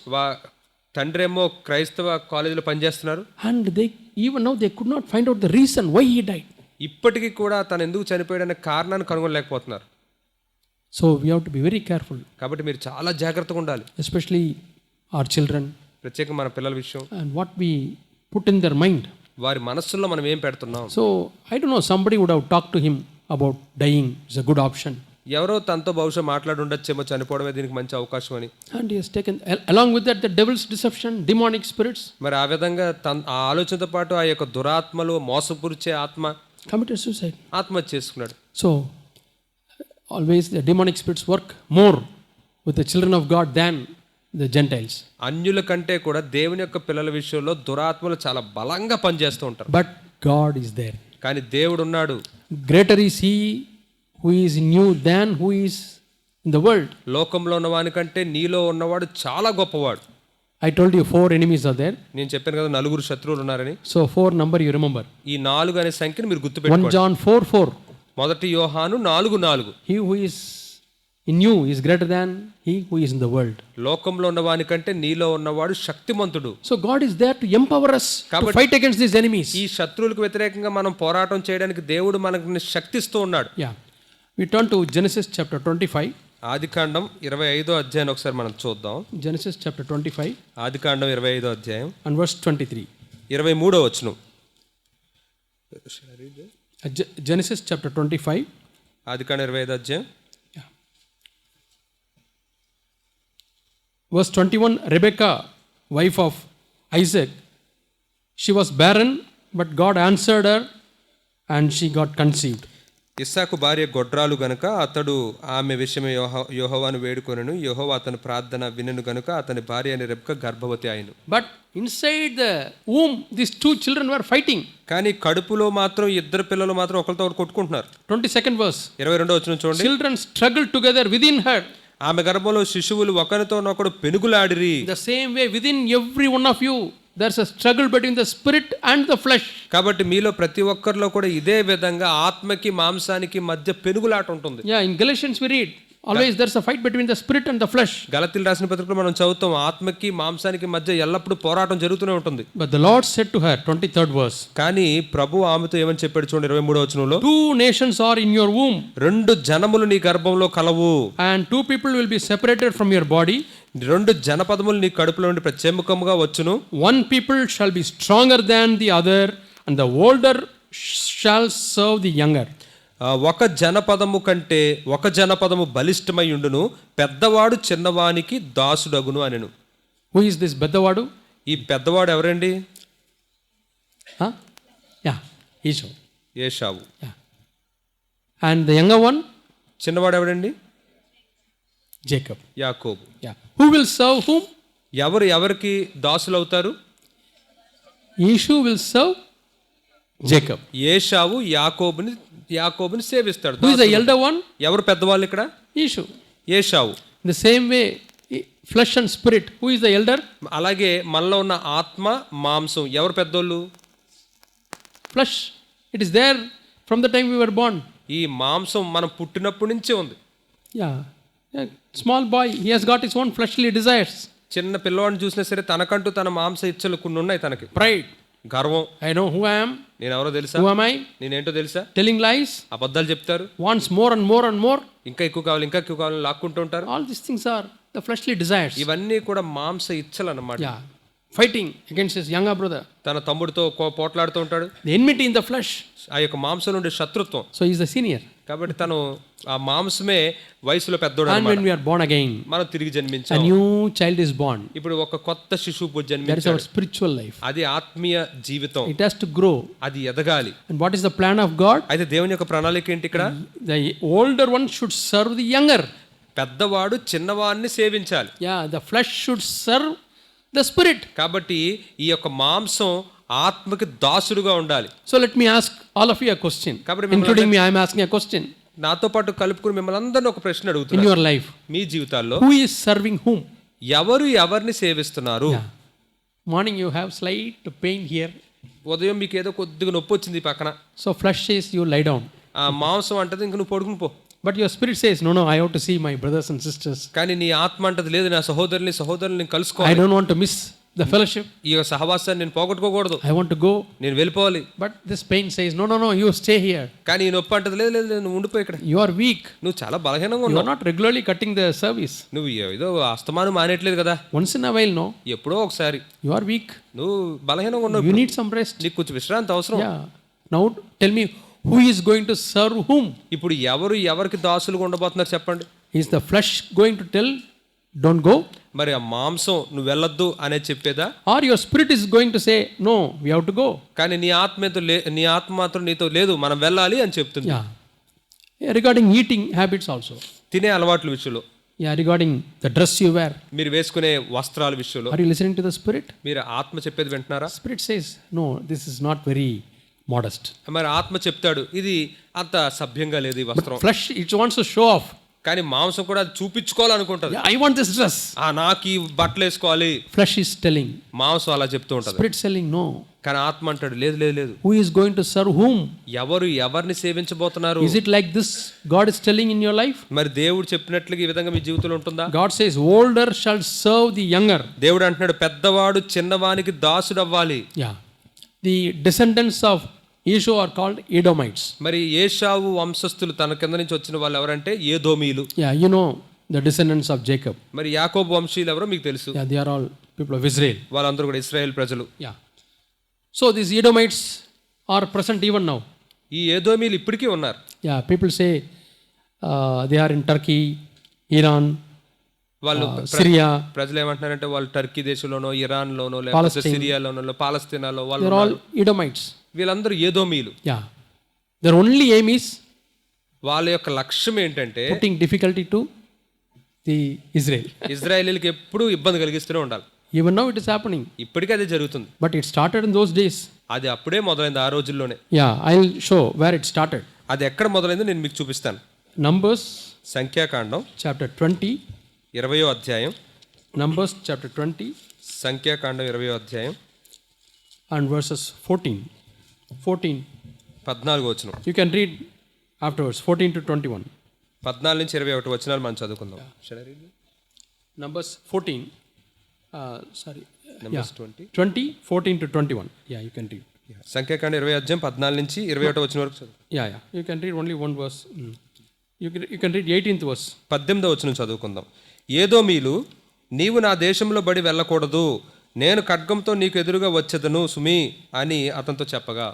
తండ్రి ఏమో క్రైస్తవ కాలేజీలో పనిచేస్తున్నారు. And they even now they could not find out the reason why he died. ఇప్పటికీ కూడా తను ఎందుకు చనిపోయాడనే కారణాన్ని కనుగొనలేకపోతున్నారు. So we have to be very careful, కాబట్టి మీరు చాలా జాగ్రత్తగా ఉండాలి. especially our children ప్రత్యేకంగా మన పిల్లల విషయం, and what we put in their mind. వారి మనస్సుల్లో మనం ఏం పెడుతున్నాం. So I don't know, somebody would have talked to him about dying is a good option. ఎవరో తనతో బహుశా మాట్లాడి ఉండొచ్చేమో చనిపోవడమే దీనికి మంచి అవకాశం అని. And he has taken along with that the devil's deception, demonic spirits. మరి ఆ విధంగా ఆ ఆలోచనతో పాటు ఆ యొక్క దురాత్మలు, మోసపురిచే ఆత్మ Committed suicide. ఆత్మహత్య చేసుకున్నాడు. So always the demonic spirits work more with the children of God than the Gentiles. అన్యుల కంటే కూడా దేవుని యొక్క పిల్లల విషయంలో దురాత్మలు చాలా బలంగా పనిచేస్తూ ఉంటారు. But God is there. కానీ దేవుడు ఉన్నాడు. Greater is he who is in you than who is in the world. లోకంలో ఉన్నవాని కంటే నీలో ఉన్నవాడు చాలా గొప్పవాడు. I told you 4 enemies are there. నేను చెప్పాను కదా 4 శత్రువులు ఉన్నారని. So 4 number you remember. ఈ 4 అనే సంఖ్యను మీరు 1 గుర్తుపెట్టుకోండి. John 4:4. మొదటి యోహాను 4:4. He who is in you is greater than he who is in the world. లోకంలో ఉన్నవాని కంటే నీలో ఉన్నవాడు శక్తిమంతుడు. So God is there to empower us to fight against these enemies. ఈ శత్రువులకు వ్యతిరేకంగా మనం పోరాటం చేయడానికి దేవుడు మనకు శక్తిస్తూ ఉన్నాడు. Yeah. We turn to Genesis chapter 25. ఆదికాండం 25వ అధ్యాయం ఒకసారి మనం చూద్దాం. Genesis chapter 25 ఆదికాండం 25వ అధ్యాయం and verse 23. 23వ వచనం. Genesis chapter 25. ఆదికాండం 25వ అధ్యాయం Verse 21, Rebekah, wife of Isaac, she was barren, but God answered her and she got conceived. ఇస్సాకు భార్య గొడ్రాలు గనుక అతడు ఆమె విషయమే యెహోవాను వేడుకొనెను. యెహోవా అతని ప్రార్థన వినెను గనుక అతని భార్య అయిన రెబ్కా గర్భవతి అయ్యెను. But inside the womb, these 2 children were fighting. కానీ కడుపులో మాత్రం ఇద్దరు పిల్లలు మాత్రం ఒకరితో ఒకరు కొట్టుకుంటున్నారు. 22nd verse. 22వ వచనం చూడండి. Children struggled together within her. ఆమె గర్భంలో శిశువులు ఒకరితోనొకడు పెనుగులాడిరి. The same way within every one of you there's a struggle between the spirit and the flesh. కాబట్టి మీలో ప్రతి ఒక్కరిలో కూడా ఇదే విధంగా ఆత్మకి మాంసానికి మధ్య పెనుగులాట ఉంటుంది. Yeah, in Galatians we read Always there's a fight between the spirit and the flesh. గలతీయులు రాసిన పత్రికలో మనం చదువుతాం ఆత్మకి మాంసానికి మధ్య ఎల్లప్పుడూ పోరాటం జరుగుతూనే ఉంటుంది. But the Lord said to her, 23rd verse, కానీ ప్రభు ఆమెతో ఏమని చెప్పాడు చూడండి 23వ వచనంలో, 2 nations are in your womb, 2 జనములు నీ గర్భంలో కలవు, and 2 people will be separated from your body. 2 జనపదములు నీ కడుపులో నుండి ప్రత్యేకముగా వచ్చును. 1 people shall be stronger than the other, and the older shall serve the younger. ఒక జనపదము కంటే ఒక జనపదము బలిష్టమై ఉండును, పెద్దవాడు చిన్నవానికి దాసుడగును అనెను. Who is this Bedawadu? ఈ పెద్దవాడు ఎవరండి? Huh? Yeah, Esau. ఏశావు. Yeah. And the younger one? చిన్నవాడు ఎవరండి? Jacob. యాకోబు. Yeah. Who will serve whom? ఎవరికి దాసులు అవుతారు? Esau will serve Jacob. ఏశావు యాకోబుని సేవిస్తాడు. Who is the elder one? ఎవరు పెద్దవాళ్ళు ఇక్కడ? Esau. ఏశావు. In the same way, flesh and spirit. Who is the elder? అలాగే మనలో ఉన్న ఆత్మ మాంసం ఎవరు పెద్దోళ్ళు? Flesh. It is there from the time we were born. ఈ మాంసం మనం పుట్టినప్పటి నుంచే ఉంది. Yeah. A small boy, he has got his own fleshly desires. చిన్న పిల్లవాడిని చూసినా సరే తనకంటూ తన మాంస ఇచ్చలు కొన్ని ఉన్నాయి తనకి. Pride. గర్వం. I know who I am. నేను ఎవరో తెలుసా? Who am I? నేనేంటో తెలుసా? Telling lies. అబద్ధాలు చెప్తారు. Wants more and more and more. ఇంకా ఎక్కువ కావాలి లాక్కుంటూ ఉంటారు. All these things are the fleshly desires. ఇవన్నీ కూడా మాంస ఇచ్చలు అన్నమాట. Yeah. Fighting against his younger brother. తన తమ్ముడితో పోట్లాడుతూ ఉంటాడు. The enmity in the flesh. ఆ యొక్క మాంసం నుండి శత్రుత్వం. So he is the senior. కాబట్టి తను ఆ మాంసమే వయసులో పెద్దోడు And అన్నమాట. when we are born again, మనం తిరిగి a జన్మించాం. new child is born. ఇప్పుడు ఒక కొత్త శిశువు That is జన్మించాడు. our spiritual life. అది ఆత్మీయ జీవితం. It has to grow. అది ఎదగాలి. And what is the plan of God? అయితే దేవుని యొక్క ప్రణాళిక ఏంటి ఇక్కడ? The older one should serve the younger. పెద్దవాడు చిన్నవాడిని సేవించాలి. Yeah, the flesh should serve the spirit. కాబట్టి ఈ యొక్క మాంసం ఆత్మకి దాసుడుగా ఉండాలి. So let me ask all of you a question. కాబట్టి Including me, I am asking a question. నాతో పాటు కలుపుకుని మిమ్మల్ని అందరినీ ఒక ప్రశ్న In అడుగుతున్నా. your life, మీ జీవితాల్లో who is serving whom? ఎవరిని సేవిస్తున్నారు? Yeah. Morning you have slight pain here. ఉదయం మీకు ఏదో కొద్దిగా నొప్పి వచ్చింది ఈ పక్కన. So flesh says you lie down. ఆ మాంసం అంటది ఇంక నువ్వు పడుకుని పో. But your spirit says, no, I have to see my brothers and sisters. కానీ నీ ఆత్మ అంటది లేదు, నా సహోదరుల్ని I కలుసుకోవాలి. don't want to miss the fellowship. ఈ యొక్క సహవాసాన్ని నేను పోగొట్టుకోకూడదు. I want to go. నేను వెళ్ళిపోవాలి. But this pain says, no, you stay here. కానీ ఈ నొప్పి అంటది లేదు నువ్వు ఉండిపో ఇక్కడ. You are weak. నువ్వు చాలా బలహీనంగా You are ఉన్నావు. not regularly cutting the service. నువ్వు ఏదో అస్తమానం మానేట్లేదు కదా. Once in a while, no. ఎప్పుడో ఒకసారి. You are weak. నువ్వు బలహీనంగా ఉన్నావు. You need some rest. నీకు కొంచెం విశ్రాంతి అవసరం. Yeah. Now tell me, who is going to serve whom? ఇప్పుడు ఎవరికి దాసులుగా ఉండబోతున్నారు చెప్పండి. Is the flesh going to tell, don't go? మరి ఆ మాంసం నువ్వు వెళ్ళొద్దు అనేది చెప్పేదా? Or your spirit is going to say, no, we have to go? కానీ నీ ఆత్మ మాత్రం నీతో లేదు, మనం వెళ్ళాలి అని చెప్తుంది. Yeah. Regarding eating habits also. తినే అలవాట్ల విషయంలో, Yeah, regarding the dress you wear. మీరు వేసుకునే వస్త్రాల విషయంలో Are you listening to the spirit? మీరు ఆత్మ చెప్పేది వింటున్నారా? Spirit says, no, this is not very modest. మరి ఆత్మ చెప్తాడు ఇది అంత సభ్యంగా లేదు ఈ వస్త్రం. Flesh, it wants to show off. కానీ మాంసం కూడా అది చూపించుకోవాలనుకుంటది. Yeah, I want this dress. నాకు ఈ బట్టలు వేసుకోవాలి. Flesh is telling. మాంసం అలా చెప్తూ ఉంటది. Spirit telling, no. కానీ ఆత్మ అంటాడు లేదు. Who is going to serve whom? ఎవరిని సేవించబోతున్నారు? Is it like this God is telling in your life? మరి దేవుడు చెప్పినట్లుగా ఈ విధంగా మీ జీవితంలో ఉంటుందా? God says, older shall serve the younger. దేవుడు అంటున్నాడు పెద్దవాడు చిన్నవానికి దాసుడు అవ్వాలి. Yeah. The descendants of Esau are called Edomites. మరి ఏశావు వంశస్థులు తన కింద నుంచి వచ్చిన వాళ్ళు ఎవరంటే ఏదోమీయులు. Yeah, you know the descendants of Jacob. మరి యాకోబు వంశీయులు ఎవరో మీకు తెలుసు. Yeah, they are all people of Israel. వాళ్ళందరూ కూడా ఇశ్రాయేల్ ప్రజలు. Yeah. So these Edomites are present even now. ఈ ఏదోమీయులు ఇప్పటికీ ఉన్నారు. Yeah, people say they are in Turkey, Iran, వాళ్ళు Syria. ప్రజలు ఏమంటున్నారంటే వాళ్ళు టర్కీ దేశంలోనో, ఇరాన్లోనో, లేకపోతే సిరియాలోనో, పాలస్తీనాలో They వాళ్ళు are all Edomites. వీళ్ళందరూ ఏదోమీయులు. Yeah. Their only aim is వాళ్ళ యొక్క లక్ష్యం ఏంటంటే putting difficulty to the Israel. ఇజ్రాయేలీలకు ఎప్పుడూ ఇబ్బంది కలిగిస్తూనే ఉండాలి. Even now it is happening. ఇప్పటికీ అదే జరుగుతుంది. But it started in those days. అది అప్పుడే మొదలైంది ఆ రోజుల్లోనే. Yeah, I'll show where it started. అది ఎక్కడ మొదలైందో నేను మీకు చూపిస్తాను. Numbers సంఖ్యాకాండం chapter 20. 20వ అధ్యాయం. Numbers chapter 20 సంఖ్యాకాండం 20వ అధ్యాయం and verses 14. 14వ వచనం. You can read afterwards, 14 to 21. 14 నుంచి 21 వచనాలు మనం చదువుకుందాం. Numbers 14. Sorry. Numbers 20. 20, 14 to 21. Yeah, you can read. సంఖ్యాకాండ 20 అధ్యాయం 14 నుంచి 21 వచనం వరకు చదువు. Yeah. You can read only one verse. You can read 18th verse. 18వ వచనం చదువుకుందాం. ఏదోమీలు, నీవు నా దేశంలో బడి వెళ్ళకూడదు, నేను ఖడ్గంతో నీకు ఎదురుగా వచ్చేదను సుమి అని అతనితో చెప్పగా.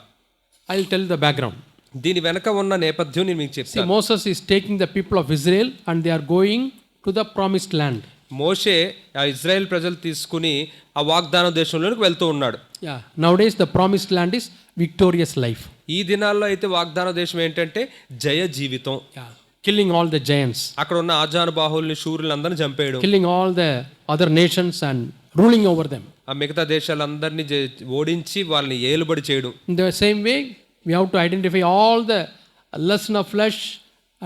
I'll tell the background. దీని వెనక ఉన్న నేపథ్యం నేను మీకు See, చెప్తాను. Moses is taking the people of Israel and they are going to the promised land. మోషే ఆ ఇజ్రాయెల్ ప్రజలు తీసుకుని ఆ వాగ్దాన దేశంలోకి వెళ్తూ ఉన్నాడు. Yeah. Nowadays the promised land is victorious life. ఈ దినాల్లో అయితే వాగ్దాన దేశం ఏంటంటే జయ జీవితం. Yeah. Killing all the giants. అక్కడ ఉన్న ఆజానుబాహుల్ని శూరులందరినీ చంపేయడం, Killing all the other nations and ruling over them. ఆ మిగతా దేశాలందరినీ ఓడించి వాళ్ళని ఏలుబడి చేయడం. In the same way, we have to identify all the lust of flesh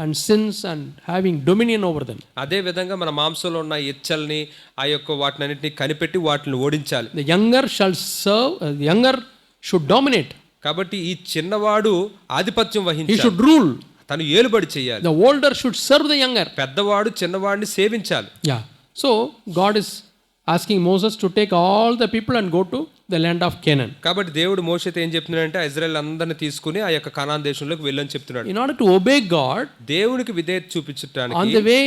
and sins and having dominion over them. అదే విధంగా మన మాంసంలో ఉన్న ఇచ్చల్ని ఆ యొక్క వాటినన్నిటిని కనిపెట్టి వాటిని ఓడించాలి. The younger shall serve, the younger should dominate. కాబట్టి ఈ చిన్నవాడు ఆధిపత్యం He వహించాలి, should rule. తను ఏలుబడి చేయాలి. The older should serve the younger. పెద్దవాడు చిన్నవాడిని సేవించాలి. Yeah. So God is asking Moses to take all the people and go to the land of Canaan. కాబట్టి దేవుడు మోషేతో ఏం చెప్తున్నాడంటే ఇజ్రాయెల్ అందరిని తీసుకుని ఆ యొక్క కనాన్ దేశంలోకి వెళ్ళని చెప్తున్నాడు. In order to obey God, దేవునికి విధేయత on చూపించడానికి the way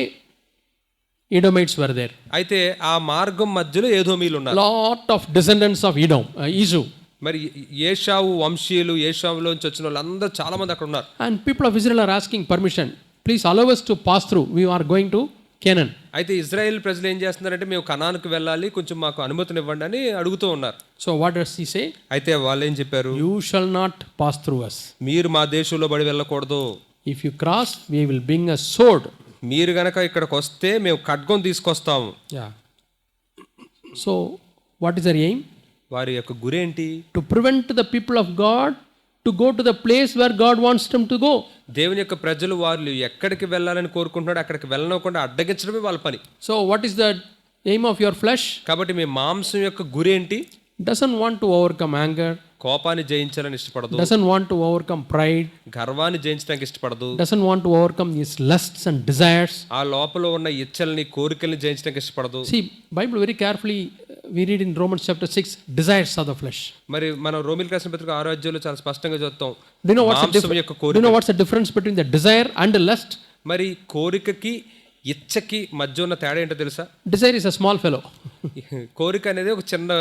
Edomites were there. అయితే ఆ మార్గం మధ్యలో ఏదోమీలు ఉన్నారు. Lot of descendants of Esau. మరి ఏషావు వంశీయులు, ఏషావులోంచి వచ్చిన వాళ్ళందరూ చాలా మంది అక్కడ ఉన్నారు. And people of Israel are asking permission. Please allow us to pass through. We are going to Canaan. అయితే ఇజ్రాయెల్ ప్రజలు ఏం చేస్తున్నారంటే మేము కనాన్కు వెళ్ళాలి, కొంచెం మాకు అనుమతినివ్వండి అని అడుగుతూ ఉన్నారు. So what does he say? అయితే వాళ్ళు ఏం చెప్పారు? You shall not pass through us. మీరు మా దేశంలో బడి వెళ్ళకూడదు. If you cross, we will bring a sword. మీరు గనక ఇక్కడికి వస్తే మేము ఖడ్గం తీసుకొస్తాము. Yeah. So what is their aim? వారి యొక్క గురేంటి? To prevent the people of God to go to the place where God wants them to go. దేవుని యొక్క ప్రజలు వాళ్ళు ఎక్కడికి వెళ్ళాలని కోరుకుంటున్నాడు అక్కడికి వెళ్ళనకుండా అడ్డగించడమే వాళ్ళ పని. So what is the aim of your flesh? కాబట్టి మీ మాంసం యొక్క గురేంటి? Doesn't want to overcome anger, కోపాన్ని జయించాలని ఇష్టపడదు, doesn't want to overcome pride, గర్వాన్ని జయించడానికి ఇష్టపడదు, doesn't want to overcome these lusts and desires. ఆ లోపల ఉన్న ఇచ్చల్ని కోరికల్ని జయించడానికి ఇష్టపడదు. See, Bible very carefully we read in Romans chapter 6, desires of the flesh. మరి మనం రోమిలకు రాసిన పత్రిక 6వ అధ్యాయంలో చాలా స్పష్టంగా చూస్తాం. Do you know what's the difference between the desire and the lust? మరి కోరికకి ఇచ్చకి మధ్య ఉన్న తేడా ఏంటో తెలుసా? Desire is a small fellow. కోరిక అనేది ఒక చిన్న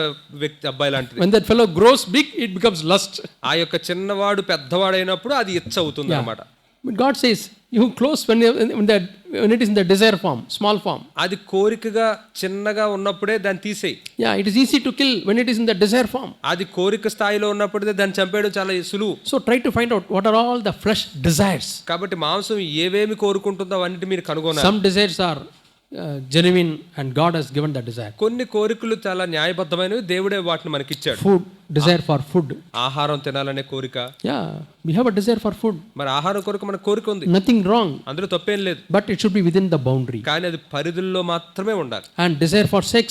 వ్యక్తి, అబ్బాయి లాంటిది. When that fellow grows big, it becomes lust. ఆ యొక్క చిన్నవాడు పెద్దవాడైనప్పుడు అది ఇచ్చ అవుతుంది అన్నమాట. But God says you close when it is in the desire form, small form. అది కోరికగా చిన్నగా ఉన్నప్పుడే దాన్ని తీసేయి. Yeah, it is easy to kill when it is in the desire form. అది కోరిక స్థాయిలో ఉన్నప్పుడే దాన్ని చంపేయడం చాలా సులువు. So try to find out what are all the flesh desires. కాబట్టి మాంసం ఏవేమి కోరుకుంటుందో అవన్నీ మీరు కనుగొనాలి. Some desires are genuine and God has given the desire. కొన్ని కోరికలు చాలా న్యాయబద్ధమైనవి, దేవుడే వాటిని మనకి ఇచ్చాడు. Food, desire for food. ఆహారం తినాలనే కోరిక. Yeah, we have a desire for food. మరి ఆహారం కొరకు మనకు కోరిక ఉంది, Nothing wrong, అందులో తప్పేం లేదు. but it should be within the boundary. కానీ అది పరిధుల్లో మాత్రమే ఉండాలి. And desire for sex,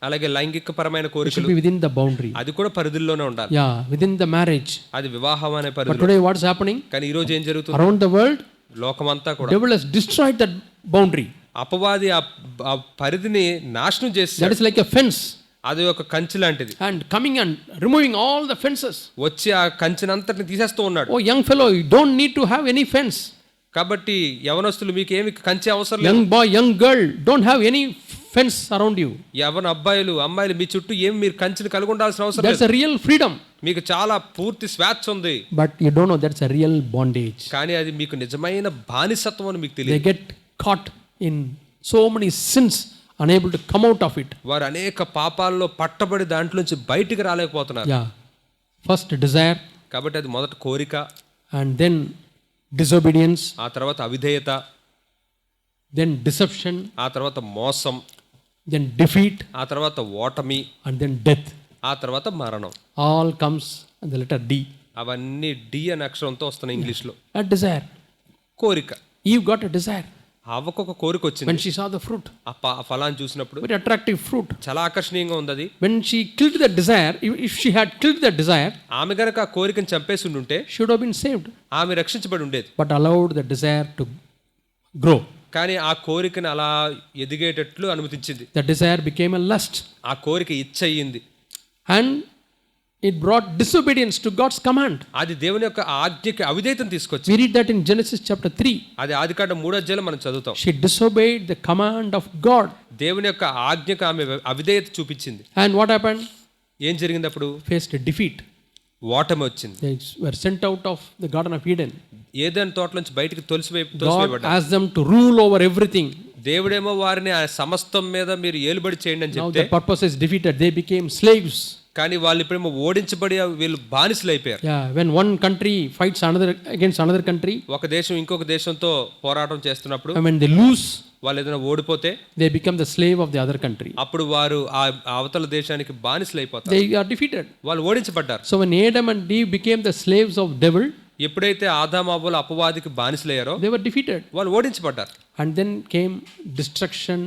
అలాగే లైంగిక పరమైన it should కోరికలు be within the boundary. అది కూడా పరిధుల్లోనే ఉండాలి. Yeah, within the marriage. అది వివాహం అనే But పరిధి. today what's happening? కానీ ఈ రోజు ఏం జరుగుతుంది? Around the world, లోకమంతా కూడా devil has destroyed that boundary. అపవాది ఆ పరిధిని నాశనం That చేశాడు. is like a fence. అది ఒక కంచె లాంటిది. And coming and removing all the fences. వచ్చి ఆ కంచెనంతటిని తీసేస్తూ ఉన్నాడు. Oh, young fellow, you don't need to have any fence. కాబట్టి యవనస్తులు మీకు ఏమి కంచె అవసరం లేదు. Young boy, young girl, don't have any fence around you. యవన అబ్బాయిలు అమ్మాయిలు మీ చుట్టూ ఏమి మీరు కంచెని కలిగి ఉండాల్సిన అవసరం That's లేదు. a real freedom. మీకు చాలా పూర్తి స్వేచ్ఛ ఉంది. But you don't know that's a real bondage. కానీ అది మీకు నిజమైన బానిసత్వం అని మీకు They తెలియదు. get caught in so many sins, unable to come out of it. వారు అనేక పాపాల్లో పట్టబడి దాంట్లోంచి బయటికి రాలేకపోతున్నారు. Yeah. First desire, కాబట్టి అది మొదట కోరిక, and then disobedience, ఆ తర్వాత అవిధేయత, then deception, ఆ తర్వాత మోసం, then defeat, ఆ తర్వాత ఓటమి, and then death. ఆ తర్వాత మరణం. All comes in the letter D. అవన్నీ డి అనే అక్షరంతో వస్తున్నాయి ఇంగ్లీష్లో. A desire. కోరిక. Eve got a desire అవ్వకు ఒక కోరిక వచ్చింది when she saw the fruit. ఆ ఫలాన్ని చూసినప్పుడు. Very attractive fruit. చాలా ఆకర్షణీయంగా ఉంది అది. When she killed the desire, if she had killed the desire, ఆమె గనక ఆ కోరికను చంపేసి ఉంటే she would have been saved. ఆమె రక్షించబడి ఉండేది. But allowed the desire to grow. కానీ ఆ కోరికను అలా ఎదిగేటట్లు అనుమతించింది. The desire became a lust. ఆ కోరిక ఇచ్చ అయ్యింది. And it brought disobedience to God's command. అది దేవుని యొక్క ఆజ్ఞకి అవిధేయతను తీసుకొచ్చింది. We read that in Genesis chapter 3. అది ఆదికాండం 3వ అధ్యాయంలో మనం చదువుతాం. She disobeyed the command of God. దేవుని యొక్క ఆజ్ఞకు ఆమె అవిధేయత చూపించింది. And what happened? ఏం జరిగింది అప్పుడు? Faced a defeat. ఓటమి వచ్చింది. They were sent out of the Garden of Eden. ఏదెన్ తోట నుంచి బయటికి God తోసివేయబడ్డారు. asked them to rule over everything. దేవుడేమో వారిని ఆ సమస్తం మీద మీరు ఏలుబడి చేయండి అని Now చెప్తే, the purpose is defeated. They became slaves. కానీ వాళ్ళు ఇప్పుడేమో ఓడించబడి వీళ్ళు బానిసలు అయిపోయారు. Yeah, when one country fights against another country, ఒక దేశం ఇంకొక దేశంతో పోరాటం చేస్తున్నప్పుడు and when they lose, వాళ్ళు ఏదైనా ఓడిపోతే they become the slave of the other country. అప్పుడు వారు ఆ అవతల దేశానికి బానిసలు అయిపోతారు. They are defeated. వాళ్ళు ఓడించబడ్డారు. So when Adam and Eve became the slaves of devil, ఎప్పుడైతే ఆదాము అవ్వలు అపవాదికి బానిసలయ్యారో they were defeated. వాళ్ళు ఓడించబడ్డారు. And then came destruction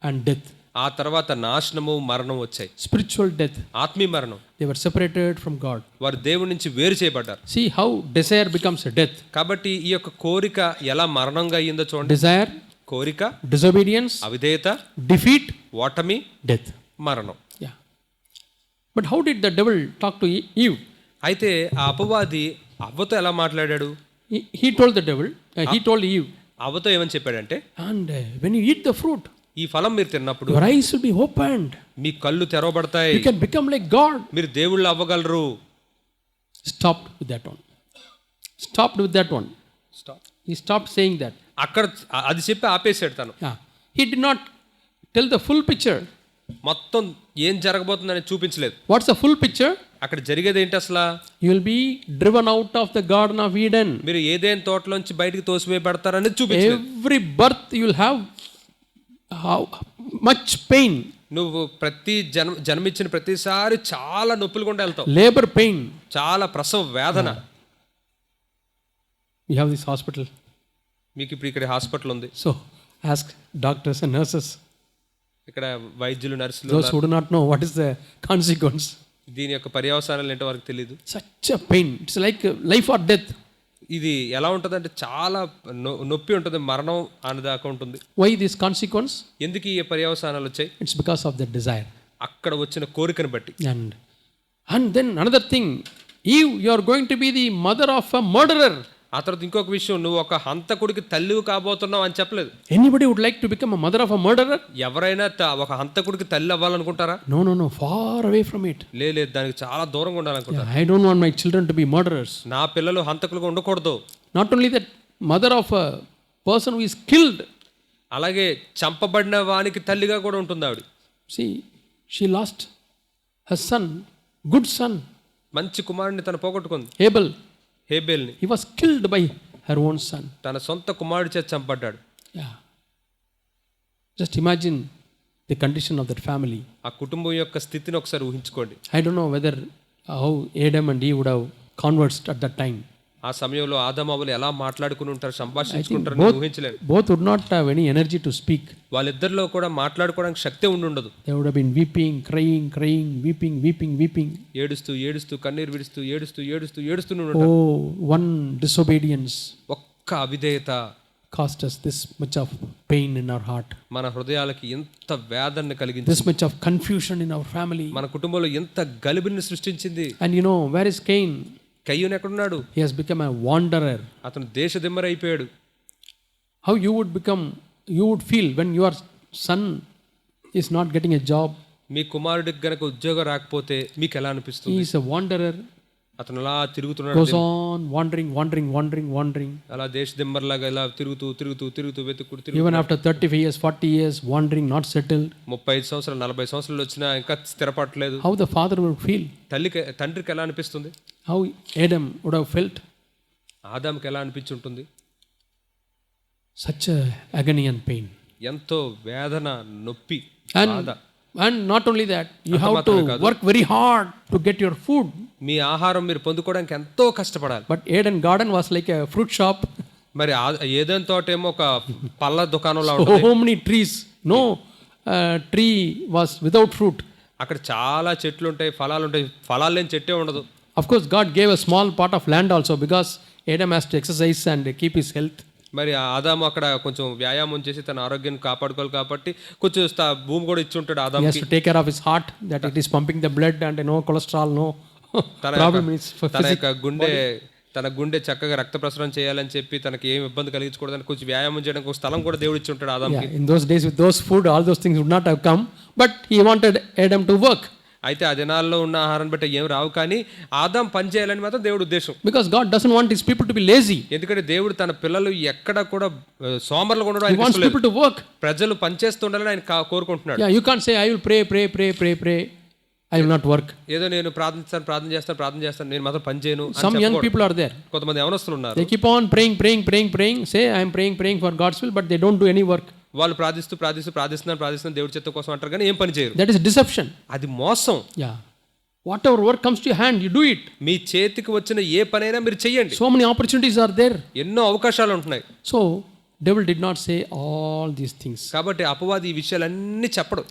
and death, ఆ తర్వాత నాశనము మరణం వచ్చాయి. spiritual death. ఆత్మీయ మరణం. They were separated from God. వారు దేవుడి నుంచి వేరు చేయబడ్డారు. See how desire becomes a death. కాబట్టి ఈ యొక్క కోరిక ఎలా మరణంగా అయ్యిందో చూడండి. Desire, కోరిక, disobedience, అవిధేయత, defeat, ఓటమి, death. మరణం. Yeah. But how did the devil talk to Eve? అయితే ఆ అపవాది అవ్వతో ఎలా మాట్లాడాడు? He told the devil, he told Eve, అవ్వతో ఏమని చెప్పాడంటే, and when you eat the fruit, ఈ ఫలం మీరు తిన్నప్పుడు your eyes will be opened. మీ కళ్ళు తెరవబడతాయి. You can become like God. మీరు దేవుళ్ళు అవ్వగలరు. Stopped with that one. Stopped with that one. He stopped saying that. అక్కడ అది చెప్పి ఆపేసాడు తను. Yeah. He did not tell the full picture. మొత్తం ఏం జరగబోతుందని చూపించలేదు. What's the full picture? అక్కడ జరిగేది ఏంటి అసలు? You will be driven out of the Garden of Eden. మీరు ఏదైనా తోటలోంచి బయటికి తోసివేయబడతారని చూపించలేదు. Every birth you will have how much pain. నువ్వు ప్రతి జన్మించిన ప్రతిసారి చాలా నొప్పులు గుండా వెళ్తావు. Labor pain. చాలా ప్రసవ వేదన. We have this hospital. మీకు ఇప్పుడు ఇక్కడ హాస్పిటల్ ఉంది. So ask doctors and nurses. ఇక్కడ వైద్యులు, నర్సులు, Those who do not know what is the consequence. దీని యొక్క పర్యవసానాలు ఏంటో వారికి తెలియదు. Such a pain. It's like life or death. ఇది ఎలా ఉంటుందంటే చాలా నొప్పి ఉంటుంది, మరణం అనేదాకా ఉంటుంది. Why this consequence? ఎందుకు ఈ పర్యవసానాలు వచ్చాయి? It's because of the desire. అక్కడ వచ్చిన కోరికను బట్టి. And then another thing, Eve, you are going to be the mother of a murderer. ఆ తర్వాత ఇంకొక విషయం, నువ్వు ఒక హంతకుడికి తల్లివి కాబోతున్నావు అని చెప్పలేదు. Anybody would like to become a mother of a murderer? ఎవరైనా ఒక హంతకుడికి తల్లి అవ్వాలనుకుంటారా? No, far away from it. లేదు, దానికి చాలా దూరంగా ఉండాలనుకుంటారు. I don't want my children to be murderers. నా పిల్లలు హంతకులుగా ఉండకూడదు. Not only that, mother of a person who is killed. అలాగే చంపబడిన వానికి తల్లిగా కూడా ఉంటుంది ఆవిడ. See, she lost her son, good son. మంచి కుమారుడిని తను పోగొట్టుకుంది. Abel. హేబేల్ని. He was killed by her own son. తన సొంత కుమారుడి చేత చంపడ్డాడు. Yeah. Just imagine the condition of that family. ఆ కుటుంబం యొక్క స్థితిని ఒకసారి ఊహించుకోండి. I don't know whether how Adam and Eve would have conversed at that time. ఆ సమయంలో ఆదాము అవ్వలు ఎలా మాట్లాడుకుని ఉంటారు, సంభాషించుకుంటారు నేను ఊహించలేను. Both would not have any energy to speak. వాళ్ళిద్దరిలో కూడా మాట్లాడుకోవడానికి శక్తి ఉండదు. They would have been weeping, crying, weeping. ఏడుస్తూ కన్నీరు విడుస్తూ ఏడుస్తూనే ఉంటారు. Oh, one disobedience ఒక్క అవిధేయత caused us this much of pain in our heart. మన హృదయాలకి ఎంత వేదనని కలిగించింది. This much of confusion in our family. మన కుటుంబంలో ఎంత గలిబిని సృష్టించింది. And you know, where is Cain? కయ్యూను ఎక్కడున్నాడు? He has become a wanderer. అతను దేశదిమ్మరైపోయాడు. How you would feel when your son is not getting a job. మీ కుమారుడికి గనక ఉద్యోగం రాకపోతే మీకు ఎలా అనిపిస్తుంది? He is a wanderer. అతను అలా తిరుగుతున్నాడు. Goes on wandering. అలా దేశదిమ్మర్లాగా ఇలా తిరుగుతూ వెతుకుడు. Even after 35 years, 40 years, wandering, not settled. 35 సంవత్సరాలు 40 సంవత్సరాలు వచ్చినా ఇంకా స్థిరపడలేదు. How the father would feel? తండ్రికి ఎలా అనిపిస్తుంది? How Adam would have felt? ఆదాముకి ఎలా అనిపించి ఉంటుంది? Such a agony and pain. ఎంతో వేదన, నొప్పి, బాధ. And not only that, you have to work very hard to get your food. మీ ఆహారం మీరు పొందుకోవడానికి ఎంతో కష్టపడాలి. But Eden garden was like a fruit shop. మరి ఏదైనా తోటేమో ఒక పళ్ళ దుకాణంలా ఉంటుంది. So many trees. No tree was without fruit. అక్కడ చాలా చెట్లు ఉంటాయి, ఫలాలు ఉంటాయి. ఫలాలు లేని చెట్టే ఉండదు. Of course, God gave a small part of land also because Adam has to exercise and keep his health. మరి ఆ ఆదాము అక్కడ కొంచెం వ్యాయామం చేసి తన ఆరోగ్యాన్ని కాపాడుకోవాలి కాబట్టి కొంచెం భూమి కూడా ఇచ్చి ఉంటాడు He has ఆదాముకి. to take care of his heart, that it is pumping the blood and no cholesterol, no problem is తన యొక్క తన గుండె చక్కగా రక్త ప్రసరణ చేయాలని చెప్పి తనకి ఏం ఇబ్బంది కలిగించకూడదని కొంచెం వ్యాయామం చేయడానికి ఒక స్థలం కూడా దేవుడు ఇచ్చి ఉంటాడు ఆదాముకి. In those days with those food, all those things would not have come, but he wanted Adam to work. అయితే ఆ దినాల్లో ఉన్న ఆహారం బట్టి ఏం రావు, కానీ ఆదాం పని చేయాలని మాత్రం దేవుడు ఉద్దేశం. Because God doesn't want his people to be lazy. ఎందుకంటే దేవుడు తన పిల్లలు ఎక్కడ కూడా సోమరులు ఉండడం He ఆయనకి wants ఇష్టం లేదు. people to work. ప్రజలు పనిచేస్తూ ఉండాలని ఆయన కోరుకుంటున్నాడు. Yeah, you can't say, I will pray. I will not work. ఏదో నేను ప్రార్థన చేస్తాను నేను మాత్రం పని చేయను అని Some young చెప్పకూడదు. people are there. కొంతమంది యవనస్తులు ఉన్నారు. They keep on praying. Say, I am praying for God's will, but they don't do any work. వాళ్ళు ప్రార్థిస్తున్నాను దేవుడి చిత్తం కోసం అంటారు కానీ ఏం పని చేయరు. That is deception. అది మోసం. Yeah. Whatever work comes to your hand, you do it. మీ చేతికి వచ్చిన ఏ పనైనా మీరు చెయ్యండి. So many opportunities are there. ఎన్నో అవకాశాలు ఉంటున్నాయి. So, devil did not say all these things. కాబట్టి అపవాది ఈ విషయాలన్నీ చెప్పడు.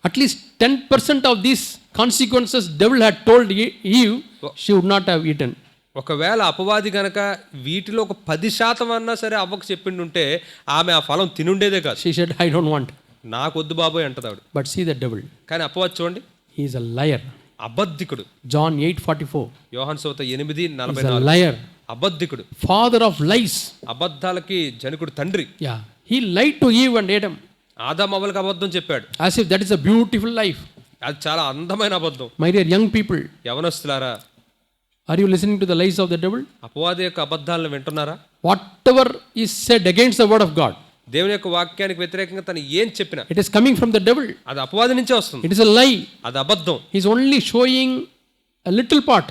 At least 10% of these consequences devil had told Eve, she would not have eaten. ఒకవేళ అపవాది గనక వీటిలో ఒక 10% అన్నా సరే అవ్వకు చెప్పిండుంటే ఆమె ఆ ఫలం తినుండేదే కాదు. She said, I don't want. నాకొద్దు బాబోయ్ అంటది ఆవిడ. But see the devil. కానీ అపవాది చూడండి, He is a liar. అబద్ధికుడు. John 8:44. యోహాను సువార్త He is a 8:44. liar. అబద్ధికుడు, Father of lies. అబద్ధాలకి జనకుడు తండ్రి. Yeah. He lied to Eve and Adam ఆదాము అవ్వలకు అబద్ధం చెప్పాడు. as if that is a beautiful life. అది చాలా అందమైన అబద్ధం. My dear young people, యవనస్తులారా, are you listening to the lies of the devil? అపవాది యొక్క అబద్ధాలను వింటున్నారా? Whatever is said against the word of God, దేవుని యొక్క వాక్యానికి వ్యతిరేకంగా తను ఏం చెప్పినా it is coming from the devil. అది అపవాది నుంచే వస్తుంది. It is a lie. అది అబద్ధం. He is only showing a little part.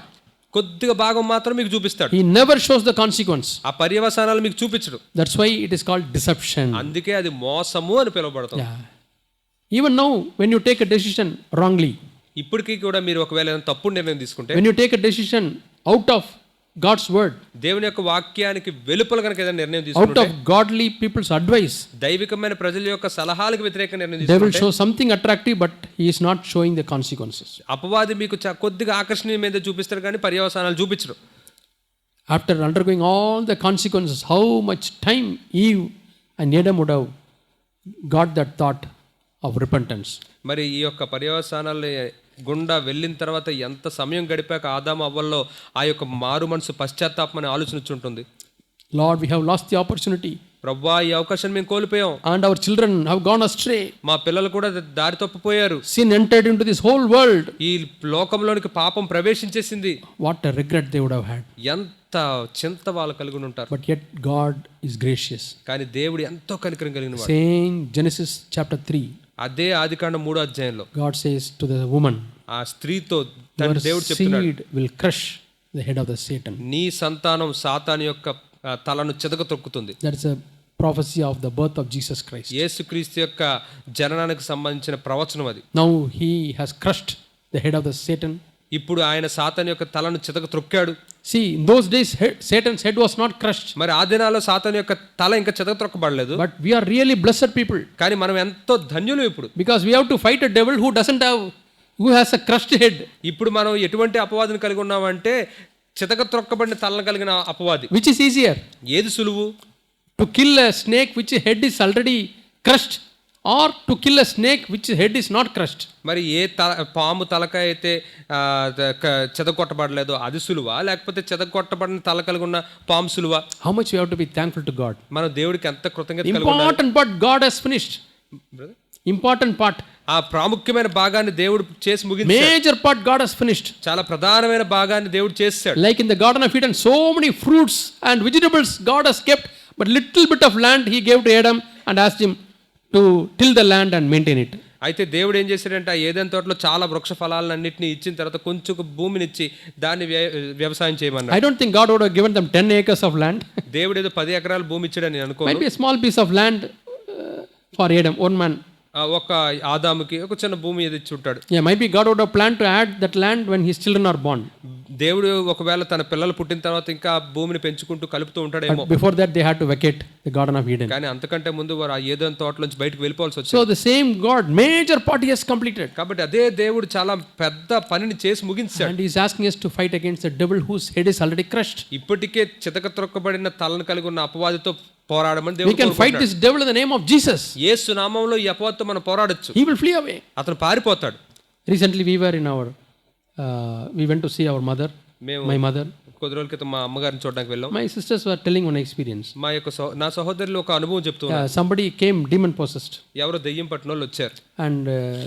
కొద్దిగా భాగం మాత్రం మీకు చూపిస్తాడు. He never shows the consequence. ఆ పర్యవసానాలు మీకు చూపించడు. That's why it is called deception. అందుకే అది మోసము అని పిలువబడుతుంది. Yeah. Even now, when you take a decision wrongly, ఇప్పటికీ కూడా మీరు ఒకవేళ ఏదైనా తప్పుడు నిర్ణయం తీసుకుంటే, when you take a decision out of God's word, దేవుని యొక్క వాక్యానికి వెలుపల కనుక ఏదైనా నిర్ణయం out తీసుకుంటే, of godly people's advice, దైవికమైన ప్రజల యొక్క సలహాలకు వ్యతిరేకంగా నిర్ణయం they will తీసుకుంటే, show something attractive, but he is not showing the consequences. అపవాది మీకు కొద్దిగా ఆకర్షణీయమైన చూపిస్తారు కానీ పర్యవసానాలు చూపించరు. After undergoing all the consequences, how much time Eve and Adam would have got that thought of repentance. మరి ఈ యొక్క పర్యవసానాలు గుండా వెళ్ళిన తర్వాత ఎంత సమయం గడిపాక ఆదాము అవ్వల్లో ఆ యొక్క మారు మనసు పశ్చాత్తాపం అనే ఆలోచన వచ్చి ఉంటుంది. Lord, we have lost the opportunity. ప్రభువా, ఈ అవకాశాన్ని మేము కోల్పోయాం. And our children have gone astray. మా పిల్లలు కూడా దారి తప్పిపోయారు. Sin entered into this whole world. ఈ లోకంలోనికి పాపం ప్రవేశించేసింది. What a regret they would have had. ఎంత చింత వాళ్ళు కలిగి ఉంటారు. But yet God is gracious. కానీ దేవుడు ఎంతో కనికరం కలిగిన వాడు. Saying Genesis chapter 3, అదే ఆదికాండం 3వ God says to the woman, ఆ స్త్రీతో your దేవుడు చెప్తున్నాడు, seed will crush the head of the Satan. నీ సంతానం సాతాను యొక్క తలను చెదక తొక్కుతుంది. That is a prophecy of the birth of Jesus Christ. యేసుక్రీస్తు యొక్క జననానికి సంబంధించిన ప్రవచనం అది. Now he has crushed the head of the Satan. ఇప్పుడు ఆయన సాతాను యొక్క తలను చెదక త్రొక్కాడు. See, in those days Satan's head was not crushed. మరి ఆ దినాల్లో సాతాను యొక్క తల ఇంకా చెదక త్రొక్కబడలేదు. But we are really blessed people, కానీ మనం ఎంతో ధన్యులు ఇప్పుడు. because we have to fight a devil who has a crushed head. ఇప్పుడు మనం ఎటువంటి అపవాదిని కలిగి ఉన్నామంటే చితక త్రొక్కబడిన తలను కలిగిన అపవాది. Which is easier? ఏది సులువు? To kill a snake which head is already crushed, or to kill a snake which head is not crushed? మరి ఏ పాము తలకాయ అయితే చెదగొట్టబడలేదో అది సులువా, లేకపోతే చెదగొట్టబడిన తల కలిగి ఉన్న పాము సులువా? How much we have to be thankful to God. మనం దేవుడికి ఎంత కృతజ్ఞత కలిగి ఉండాలి. Important part God has finished. Important part. ఆ ప్రాముఖ్యమైన భాగాన్ని దేవుడు చేసి ముగించాడు. Major part God has finished. చాలా ప్రధానమైన భాగాన్ని దేవుడు చేశాడు. Like in the Garden of Eden, so many fruits and vegetables God has kept, but little bit of land he gave to Adam and asked him to till the land and maintain it. అయితే దేవుడు ఏం చేశాడంటే ఆ ఏదెన్ తోటలో చాలా వృక్ష ఫలాలన్నింటినీ ఇచ్చిన తర్వాత కొంచెం భూమిని ఇచ్చి దాన్ని వ్యవసాయం చేయమన్నాడు. I don't think God would have given them 10 acres of land. దేవుడు ఏదో 10 ఎకరాల భూమి ఇచ్చాడని నేను అనుకోను. Might be a small piece of land for Adam, one man. ఒక ఆదాముకి ఒక చిన్న భూమి ఏది ఇచ్చి ఉంటాడు. Yeah, maybe God would have planned to add that land when his children are born. దేవుడు ఒకవేళ తన పిల్లలు పుట్టిన తర్వాత ఇంకా భూమిని పెంచుకుంటూ కలుపుతూ ఉంటాడేమో. But before that, they had to vacate the Garden of Eden. కానీ అంతకంటే ముందు వారు ఆ ఏదైనా తోటలోంచి బయటకు వెళ్ళిపోవాల్సి వచ్చింది. So the same God, major part he has completed. కాబట్టి అదే దేవుడు చాలా పెద్ద పనిని చేసి ముగించాడు. And he is asking us to fight against the devil whose head is already crushed. ఇప్పటికే చితకత్రొక్కబడిన తలను కలిగి ఉన్న అపవాదితో పోరాడమని We దేవుడు can fight this devil in the name of Jesus. యేసు నామములో ఈ అపవాదితో మనం పోరాడొచ్చు. He will flee away. అతను పారిపోతాడు. Recently we were in our, we went to see our mother, మేము my mother. కొద్ది రోజుల క్రితం మా అమ్మగారిని చూడడానికి వెళ్ళాం. My sisters were telling one experience. మా యొక్క నా సహోదరులు ఒక అనుభవం చెప్తూ ఉన్నారు. Somebody came demon possessed ఎవరో దెయ్యం పట్టిన వాళ్ళు వచ్చారు. and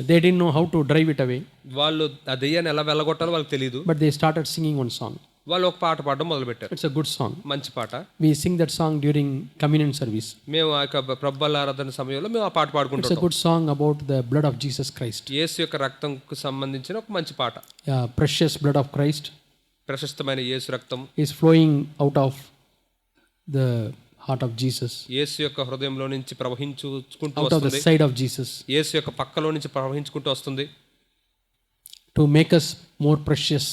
they didn't know how to drive it away, వాళ్ళు ఆ దెయ్యాన్ని ఎలా వెళ్ళగొట్టాలో వాళ్ళకి తెలియదు. but they started singing one song. వాళ్ళు ఒక పాట పాడడం మొదలు పెట్టారు. It's a good song. మంచి పాట. We sing that song during communion service. మేము ఆ యొక్క ప్రభువుల ఆరాధన సమయంలో మేము ఆ పాట It's a పాడుకుంటాం. good song about the blood of Jesus Christ. యేసు యొక్క రక్తంకు సంబంధించిన ఒక మంచి పాట. Precious blood of Christ ప్రశస్తమైన యేసు రక్తం is flowing out of the heart of Jesus, యేసు యొక్క హృదయంలో నుంచి ప్రవహించుకుంటూ out of the వస్తుంది. side of Jesus, యేసు యొక్క పక్కలో నుంచి ప్రవహించుకుంటూ వస్తుంది. to make us more precious.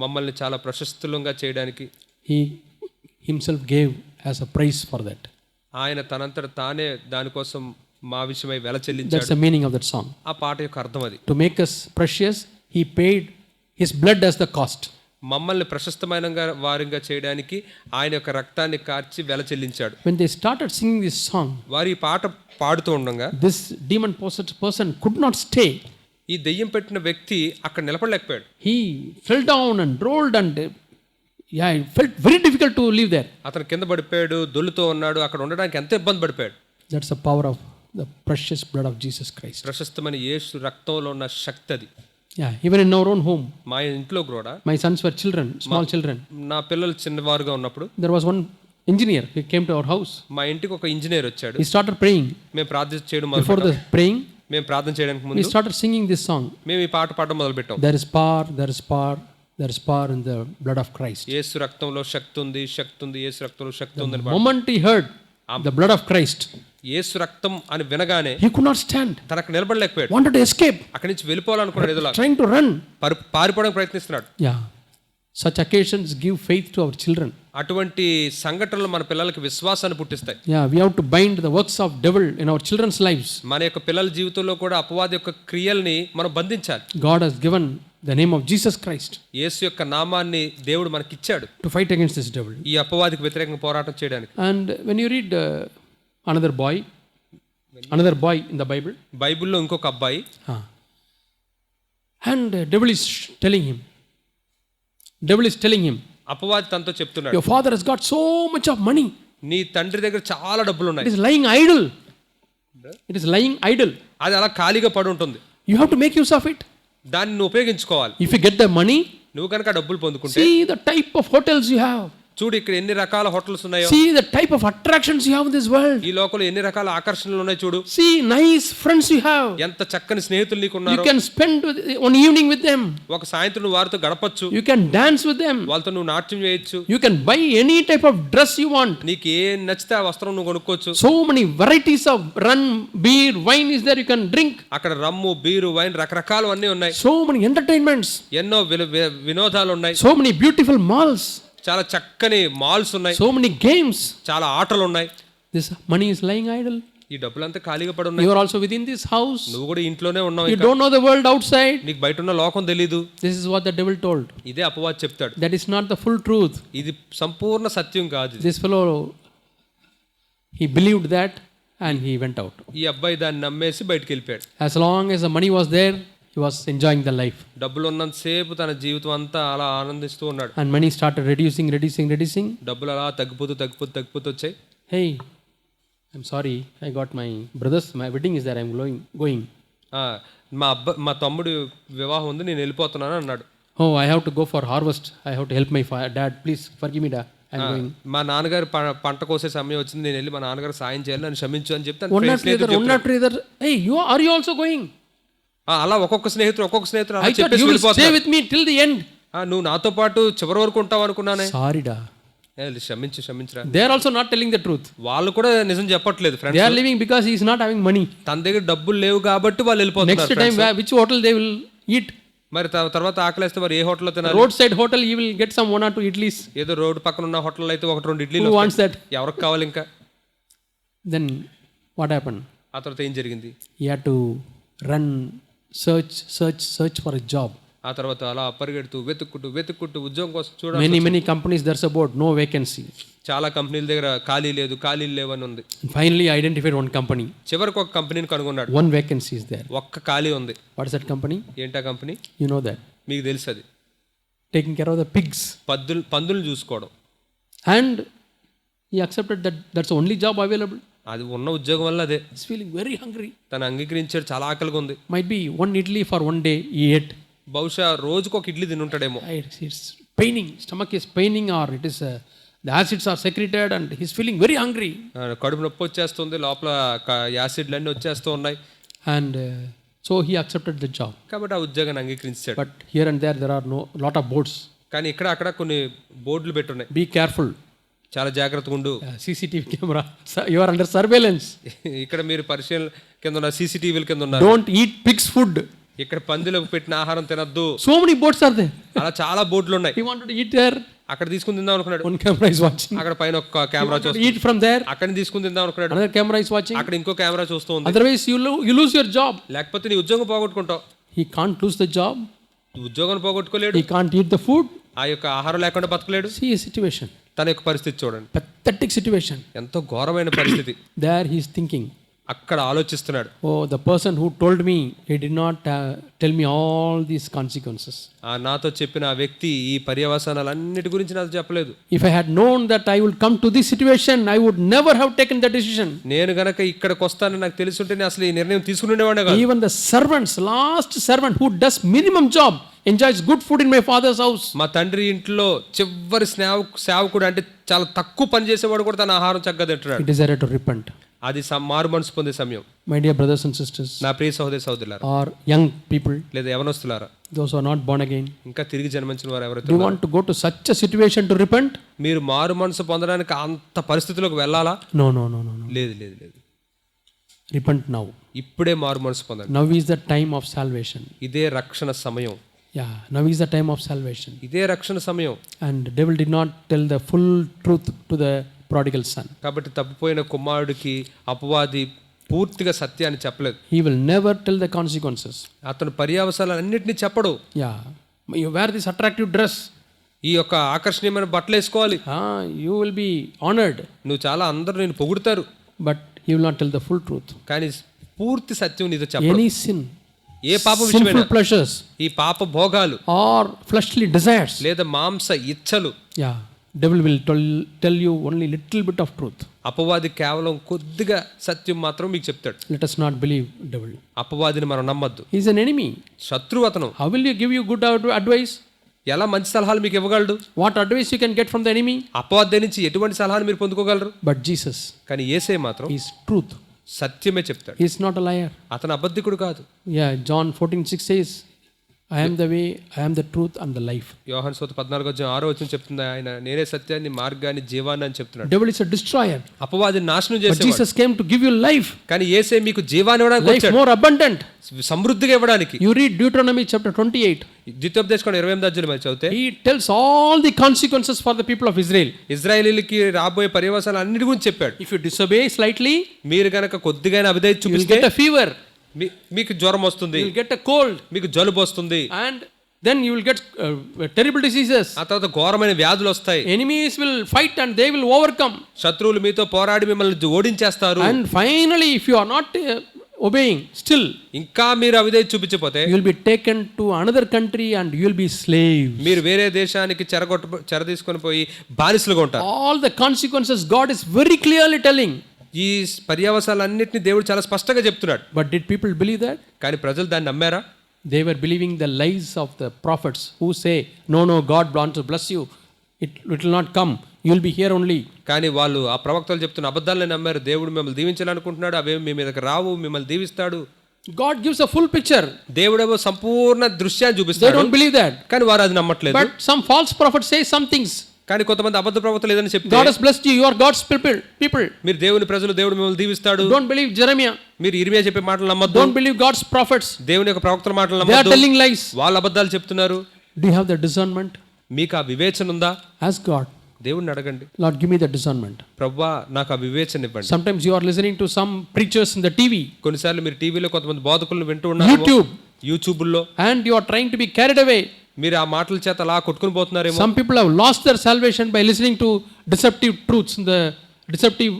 మమ్మల్ని చాలా ప్రశస్తులంగా చేయడానికి He himself gave as a price for that. ఆయన తనంతట తానే దానికోసం మా విషయమై వెల That's చెల్లించాడు. the meaning of that song. ఆ పాట యొక్క అర్థం అది. To make us precious, he paid his blood as the cost. మమ్మల్ని ప్రశస్తమైన వారిగా చేయడానికి ఆయన యొక్క రక్తాన్ని కార్చి వెల చెల్లించాడు. When they started singing this song, వారు ఈ పాట పాడుతూ ఉండగా this demon possessed person could not stay. ఈ దెయ్యం పెట్టిన వ్యక్తి అక్కడ నిలబడలేకపోయాడు. He fell down and rolled and it felt very difficult to live there. అతను కింద పడిపోయాడు, దొల్లుతో ఉన్నాడు, అక్కడ ఉండడానికి ఎంత ఇబ్బంది పడిపోయాడు. That's the power of the precious blood of Jesus Christ. ప్రశస్తమైన యేసు రక్తంలో ఉన్న శక్తి అది. Even in our own home, మా ఇంట్లో కూడా my sons were children, small children. నా పిల్లలు చిన్నవారుగా ఉన్నప్పుడు There was one engineer who came to our house. మా ఇంటికి ఒక ఇంజనీర్ వచ్చాడు. He started praying. మేము ప్రార్థన చేయడం Before మొదలుపెట్టాం. the praying, మేము ప్రార్థన చేయడానికి we ముందు started singing this song. మేము ఈ పాట పాడడం మొదలుపెట్టాం. There is power, there is power, there is power in the blood of Christ. యేసు రక్తంలో శక్తి ఉంది, శక్తి ఉంది, యేసు రక్తంలో శక్తి ఉంది అని The moment he heard the blood of Christ, యేసు రక్తం అని వినగానే he could not stand, తనకు నిలబడలేకపోయాడు. wanted to escape, అక్కడి నుంచి వెళ్ళిపోవాలనుకున్నాడు. ఏదోలా trying to run. పారిపోవడానికి ప్రయత్నిస్తున్నాడు. Such occasions give faith to our children. అటువంటి సంఘటనలు మన పిల్లలకి విశ్వాసాన్ని పుట్టిస్తాయి. We have to bind the works of devil in our children's lives. మన యొక్క పిల్లల జీవితంలో కూడా అపవాది యొక్క క్రియల్ని మనం బంధించాలి. God has given the name of Jesus Christ యేసు యొక్క నామాన్ని దేవుడు మనకి ఇచ్చాడు to fight against this devil. ఈ అపవాదికి వ్యతిరేకంగా పోరాటం చేయడానికి. And when you read another boy in the Bible, బైబిల్లో ఇంకొక అబ్బాయి and devil is telling him, అపవాది తనతో చెప్తున్నాడు, your father has got so much of money, నీ తండ్రి దగ్గర చాలా డబ్బులు it ఉన్నాయి, is lying idle, అది అలా ఖాళీగా పడి ఉంటుంది, you have to make use of it. దాన్ని నువ్వు ఉపయోగించుకోవాలి. If you get the money, నువ్వు కనుక డబ్బులు పొందుకుంటే see the type of hotels you have, చూడు ఇక్కడ ఎన్ని రకాల హోటల్స్ ఉన్నాయో, see the type of attractions you have in this world, ఈ లోకంలో ఎన్ని రకాల ఆకర్షణలు ఉన్నాయి చూడు, see nice friends you have, ఎంత చక్కని స్నేహితులు నీకు you ఉన్నారు, can spend one evening with them, ఒక సాయంత్రం నువ్వు వారితో గడపచ్చు, you can dance with them, వాళ్ళతో నువ్వు నాట్యం చేయొచ్చు, you can buy any type of dress you want. నీకు ఏ నచ్చితే ఆ వస్త్రం నువ్వు కొనుక్కోవచ్చు. So many varieties of rum, beer, wine is there, you can drink. అక్కడ రమ్ము, బీరు, వైన్ రకరకాలు అన్నీ ఉన్నాయి. So many entertainments, ఎన్నో వినోదాలు ఉన్నాయి. so many beautiful malls, చాలా చక్కని మాల్స్ ఉన్నాయి. so many games. చాలా ఆటలు ఉన్నాయి. This money is lying idle. ఈ డబ్బులంతా ఖాళీగా పడి ఉన్నాయి. You are also within this house. నువ్వు కూడా ఇంట్లోనే ఉన్నావు. You don't know the world outside. నీకు బయట ఉన్న లోకం తెలీదు. This is what the devil told. ఇదే అపవాది చెప్తాడు. That is not the full truth. ఇది సంపూర్ణ సత్యం కాదు. This fellow, he believed that and he went out. ఈ అబ్బాయి దాన్ని నమ్మేసి బయటికి వెళ్ళిపోయాడు. As long as the money was there, he was enjoying the life. డబ్బులు ఉన్నంత సేపు తన జీవితం అంతా అలా ఆనందిస్తూ ఉన్నాడు. And money started reducing. డబ్బులు అలా తగ్గిపోతూ వచ్చాయి. Hey, I'm sorry, I got my wedding is there, I'm going. మా తమ్ముడు వివాహం ఉంది, నేను వెళ్ళిపోతున్నాను అన్నాడు. Oh, I have to go for harvest, I have to help my dad, please forgive me, dad, I'm going. మా నాన్నగారు పంట కోసే సమయం వచ్చింది, నేను వెళ్ళి మా నాన్నగారు సాయం చేయాలి, నన్ను క్షమించు అని చెప్తాను. One after the other, hey, are you also going? అలా ఒక్కొక్క స్నేహితుడు I thought you will stay with me till the end. నువ్వు నాతో పాటు చివరి వరకు ఉంటావు అనుకున్నానే. Sorry da, క్షమించరా. they are also not telling the truth. వాళ్ళు కూడా నిజం చెప్పట్లేదు. They are leaving because he is not having money. తన దగ్గర డబ్బులు లేవు కాబట్టి వాళ్ళు వెళ్ళిపోతున్నారు. Next time which hotel they will eat? మరి తర్వాత ఆకలేస్తే మరి ఏ హోటల్లో తినాలి? Roadside hotel, you will get some 1 or 2 idlis. ఏదో రోడ్డు పక్కన ఉన్న హోటల్లో అయితే 1-2 ఇడ్లీలు Who వస్తాయి. wants that? ఎవరికి కావాలి ఇంకా? Then what happened? ఆ తర్వాత ఏం జరిగింది? He had to run, search for a job. ఆ తర్వాత అలా పరిగెడుతూ వెతుక్కుంటూ ఉద్యోగం కోసం చూడాలి. Many companies, there's a board, no vacancy. చాలా కంపెనీల దగ్గర ఖాళీలు లేవని ఉంది. And finally identified one company. చివరికి ఒక కంపెనీని కనుగొన్నాడు. One vacancy is there. ఒక్క ఖాళీ ఉంది. What is that company? ఏంటా కంపెనీ? You know that. మీకు తెలుసు అది. Taking care of the pigs. పందులు చూసుకోవడం. And he accepted that that's the only job available. అది ఉన్న ఉద్యోగం వల్ల అదే. He's feeling very hungry. తను అంగీకరించాడు, చాలా ఆకలిగా ఉంది. Might be one idli for one day he ate. బహుశా రోజుకు ఒక idli తినుంటాడేమో. It's paining, stomach is paining, or it is the acids are secreted and he's feeling very hungry. కడుపు నొప్పి వచ్చేస్తుంది, లోపల యాసిడ్లు అన్నీ వచ్చేస్తూ ఉన్నాయి. And so he accepted the job. కాబట్టి ఆ ఉద్యోగాన్ని అంగీకరించాడు. But here and there are lot of boards. కానీ ఇక్కడ అక్కడ కొన్ని బోర్డులు పెట్టున్నాయి. Be careful. చాలా జాగ్రత్తగా ఉండు. CCTV camera, you are under surveillance. ఇక్కడ మీరు పరిశీలన కింద ఉన్న CCTVల కింద ఉన్నారు. Don't eat pigs food. ఇక్కడ పందులకు పెట్టిన ఆహారం తినద్దు. So many boards are there. అలా చాలా బోర్డులు ఉన్నాయి. He wanted to eat there. అక్కడ తీసుకుని తిందాం అనుకున్నాడు. One camera is watching. అక్కడ పైన ఒక కెమెరా చూస్తుంది. Eat from there. అక్కడ తీసుకుని తిందాం అనుకున్నాడు. Another camera is watching. అక్కడ ఇంకో కెమెరా చూస్తూ ఉంది. Otherwise you lose your job. లేకపోతే నీ ఉద్యోగం పోగొట్టుకుంటావు. He can't lose the job. ఉద్యోగం పోగొట్టుకోలేడు. He can't eat the food. ఆ యొక్క ఆహారం లేకుండా బతకలేడు. See a situation. తన యొక్క పరిస్థితి చూడండి. Pathetic situation. ఎంతో ఘోరమైన పరిస్థితి. There he is thinking, అక్కడ ఆలోచిస్తున్నాడు. oh, the person who told me, he did not tell me all these consequences. నాతో చెప్పిన ఆ వ్యక్తి ఈ పర్యవసానాలన్నిటి గురించి నాతో చెప్పలేదు. If I had known that I would come to this situation, I would never have taken that decision. నేను గనక ఇక్కడికి వస్తానని నాకు తెలుసుంటేనే అసలు ఈ నిర్ణయం తీసుకుని ఉండేవాడిని కాదు. Even the servants, last servant who does minimum job, enjoys good food in my father's house. మా తండ్రి ఇంట్లో చివరి సేవకుడు అంటే చాలా తక్కువ పని చేసేవాడు కూడా తన ఆహారం చక్కగా తింటున్నాడు. He decided to repent. అది మారు మనసు పొందే సమయం. My dear brothers and sisters, నా ప్రియ సహోదరులారా, or young people, లేదా యవనస్తులారా, those who are not born again, ఇంకా తిరిగి జన్మించిన వారు ఎవరైతే do you want to go to such a situation to repent? మీరు మారు మనసు పొందడానికి అంత పరిస్థితిలోకి వెళ్ళాలా? No. లేదు. Repent now. ఇప్పుడే మారు మనసు పొందండి. Now is the time of salvation. ఇదే రక్షణ సమయం. Yeah, now is the time of salvation. ఇదే రక్షణ సమయం. And devil did not tell the full truth to the prodigal son. కాబట్టి తప్పిపోయిన కుమారుడికి అపవాది పూర్తిగా సత్యాన్ని చెప్పలేదు. He will never tell the consequences. అతను పర్యవసానాలన్నింటినీ చెప్పడు. Yeah, you wear this attractive dress. ఈ యొక్క ఆకర్షణీయమైన బట్టలు వేసుకోవాలి. You will be honored. నువ్వు చాలా అందరూ నేను పొగుడుతారు. But he will not tell the full truth. కానీ పూర్తి సత్యం నీతో చెప్పడు. Any sin, ఏ పాప sinful విషయమైనా, pleasures, ఈ పాప భోగాలు or fleshly desires, లేదా మాంస ఇచ్చలు, yeah, devil will tell you only little bit of truth. అపవాది కేవలం కొద్దిగా సత్యం మాత్రం మీకు చెప్తాడు. Let us not believe devil. అపవాదిని మనం నమ్మద్దు. He is an enemy. శత్రువు అతను. How will you give you good advice? ఎలా మంచి సలహాలు మీకు ఇవ్వగలడు? What advice you can get from the enemy? అపవాది నుంచి ఎటువంటి సలహాలు మీరు పొందుకోగలరు? But Jesus, కానీ యేసే మాత్రం he is truth. సత్యమే చెప్తాడు. He is not a liar. అతను అబద్ధికుడు కాదు. Yeah, John 14:6 says, I am the way, I am the truth and the life. యోహాను సువార్త 14:6 చెప్తుంది, ఆయన నేనే సత్యాన్ని, మార్గాన్ని, జీవాన్ని అని చెప్తున్నాడు. Devil is a destroyer. అపవాదిని నాశనం But చేసేవాడు. Jesus came to give you life. కానీ యేసే మీకు జీవాన్ని ఇవ్వడానికి Life వచ్చాడు. more abundant. సమృద్ధిగా ఇవ్వడానికి. You read Deuteronomy chapter 28. ద్వితీయోపదేశకాండం 28వ అధ్యాయం మరి చదివితే He tells all the consequences for the people of Israel. ఇశ్రాయేలీయులకి రాబోయే పర్యవసానాలు అన్నిటి గురించి చెప్పాడు. If you disobey slightly, మీరు గనక కొద్దిగా అవిధేయత you will చూపిస్తే get a fever. మీకు జ్వరం వస్తుంది, You will get a cold. మీకు జలుబు వస్తుంది, And then you will get terrible diseases. ఆ తర్వాత ఘోరమైన వ్యాధులు వస్తాయి. Enemies will fight and they will overcome. శత్రువులు మీతో పోరాడి మిమ్మల్ని ఓడించేస్తారు. And finally, if you are not obeying still, ఇంకా మీరు అవిధేయత చూపించకపోతే you will be taken to another country and you will be slaves. మీరు వేరే దేశానికి చెర తీసుకొని పోయి బానిసలుగా ఉంటారు. All the consequences God is very clearly telling. ఈ పర్యవసానాలన్నింటినీ దేవుడు చాలా స్పష్టంగా చెప్తున్నాడు. But did people believe that? కానీ ప్రజలు దాన్ని నమ్మారా? They were believing the lies of the prophets who say, no, God wants to bless you. It will not come. You will be here only. కానీ వాళ్ళు ఆ ప్రవక్తలు చెప్తున్న అబద్ధాలను నమ్మారు. దేవుడు మిమ్మల్ని దీవించాలనుకుంటున్నాడు, అవేమి మీ మీదకి రావు, మిమ్మల్ని దీవిస్తాడు. God gives a full picture. దేవుడేమో సంపూర్ణ దృశ్యాన్ని They చూపిస్తాడు. don't believe that. కానీ వారు అది నమ్మట్లేదు. But some false prophets say some things. కానీ కొంతమంది అబద్ధ ప్రవక్తలు ఏదని చెప్తే God has blessed you. You are God's people. మీరు దేవుని ప్రజలు, దేవుడు మిమ్మల్ని దీవిస్తాడు. Don't believe Jeremiah. మీరు ఇర్మియా చెప్పే మాటలు నమ్మొద్దు. Don't believe God's prophets. దేవుని యొక్క ప్రవక్తల మాటలు They are నమ్మొద్దు. telling lies. వాళ్ళు అబద్ధాలు చెప్తున్నారు. Do you have the discernment? మీకు ఆ వివేచన ఉందా? Ask God. దేవుణ్ణి అడగండి. Lord, give me the discernment. ప్రభువా నాకు ఆ వివేచన ఇవ్వండి. Sometimes you are listening to some preachers in the TV, కొన్నిసార్లు మీరు టీవీలో కొంతమంది బోధకులను వింటూ ఉన్నారు, యూట్యూబ్లో, and you are trying to be carried away. మీరు ఆ మాటల చేత అలా కొట్టుకుని పోతున్నారేమో. Some people have lost their salvation by listening to deceptive truths, the deceptive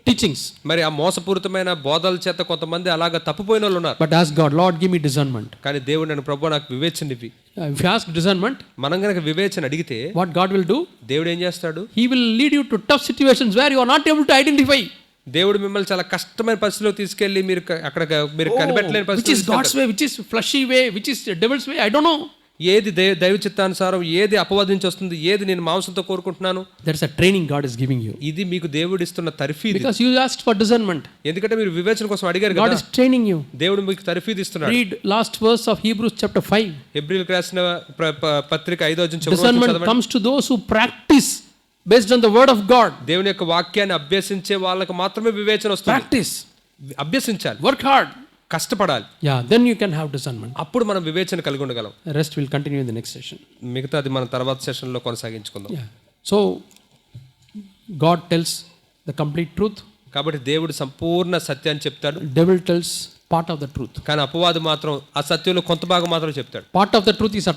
teachings. మరి ఆ మోసపూరితమైన బోధల చేత కొంతమంది అలాగా తప్పిపోయిన వాళ్ళు ఉన్నారు. But ask God, Lord, give me discernment. కానీ దేవుడు నన్ను ప్రభువా నాకు వివేచన ఇవ్వి. If you ask discernment, మనం గనక వివేచన అడిగితే what God will do? దేవుడు ఏం చేస్తాడు? He will lead you to tough situations where you are not able to identify. దేవుడు మిమ్మల్ని చాలా కష్టమైన పరిస్థితిలో తీసుకెళ్లి మీరు అక్కడ మీరు కనిపెట్టలేని Which is God's పరిస్థితి, way, which is fleshy way, which is devil's way, I don't know. ఏది దైవ చిత్తానుసారం, ఏది అపవాదించి వస్తుంది, ఏది నేను మాంసంతో కోరుకుంటున్నాను. That's a training God is giving you. ఇది మీకు దేవుడు ఇస్తున్న తర్ఫీదు. Because you asked for discernment. ఎందుకంటే మీరు వివేచన కోసం అడిగారు God కదా. is training you. దేవుడు మీకు తర్ఫీదు ఇస్తున్నాడు. Read last verse of Hebrews chapter 5. హెబ్రీయులకు రాసిన పత్రిక 5వ అధ్యాయం చివరి వచనం Discernment చదవండి. comes to those who practice based on the word of God. దేవుని యొక్క వాక్యాన్ని అభ్యసించే వాళ్ళకి మాత్రమే వివేచన వస్తుంది. Practice. అభ్యసించాలి, Work hard. కష్టపడాలి. Yeah, then you can have discernment. అప్పుడు మనం వివేచన కలిగి ఉండగలం. The rest will continue in the next session. మిగతాది మనం తర్వాత సెషన్లో కొనసాగించుకుందాం. Yeah. So God tells the complete truth. కాబట్టి దేవుడు సంపూర్ణ సత్యాన్ని చెప్తాడు. Devil tells part of the truth. కానీ అపవాది మాత్రం ఆ సత్యంలో కొంత భాగం మాత్రం చెప్తాడు. Part of the truth is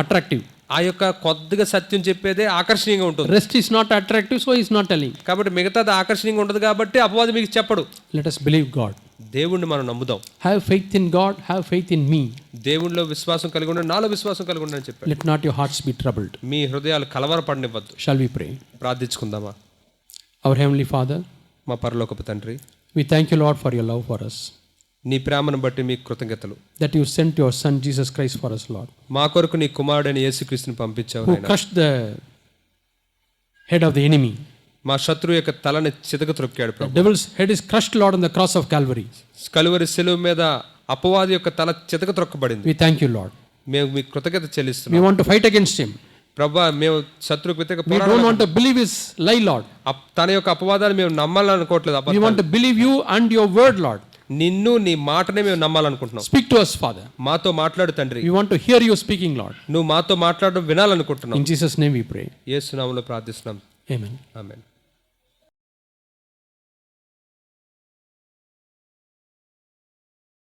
attractive. ఆ యొక్క కొద్దిగా సత్యం చెప్పేదే ఆకర్షణీయంగా ఉంటుంది. Rest is not attractive, so he is not telling. కాబట్టి మిగతాది ఆకర్షణీయంగా ఉండదు కాబట్టి అపవాది మీకు చెప్పడు. Let us believe God. దేవుణ్ణి మనం నమ్ముదాం. Have faith in God, have faith in me. దేవునిలో విశ్వాసం కలిగి ఉండండి, నాలో విశ్వాసం కలిగి ఉండండి అని చెప్పాడు. Let not your hearts be troubled. మీ హృదయాలు కలవరపడనివ్వద్దు. Shall we pray? ప్రార్థించుకుందామా? Our heavenly Father, మా పరలోకపు తండ్రి, we thank you, Lord, for your love for us. నీ ప్రేమను బట్టి మీకు కృతజ్ఞతలు. That you sent your son Jesus Christ for us, Lord. మా కొరకు నీ కుమారుడైన యేసుక్రీస్తుని పంపించావు Who నాయనా. crushed the head of the enemy. మా శత్రువు యొక్క తలని చితక త్రొక్కాడు The Prabhu. devil's head is crushed, Lord, on the cross of Calvary. Calvary శిలువ మీద అపవాది యొక్క తల చితక త్రొక్కబడింది. We thank you, Lord. మేము మీకు కృతజ్ఞత We చెల్లిస్తున్నాం. want to fight against him. ప్రభా మేము శత్రువుకు వ్యతిరేకంగా We don't want to believe his lie, Lord. తన యొక్క అపవాదాన్ని మేము నమ్మాలనుకోవట్లేదు. We want to believe you and your word, Lord. నిన్ను నీ మాటనే మేము నమ్మాలనుకుంటున్నాం. Speak to us, Father. మాతో మాట్లాడు తండ్రి. We want to hear you speaking, Lord. నువ్వు మాతో మాట్లాడడం వినాలనుకుంటున్నాం. In Jesus' name we pray. యేసు నామములో ప్రార్థిస్తున్నాం. Amen. ఆమేన్.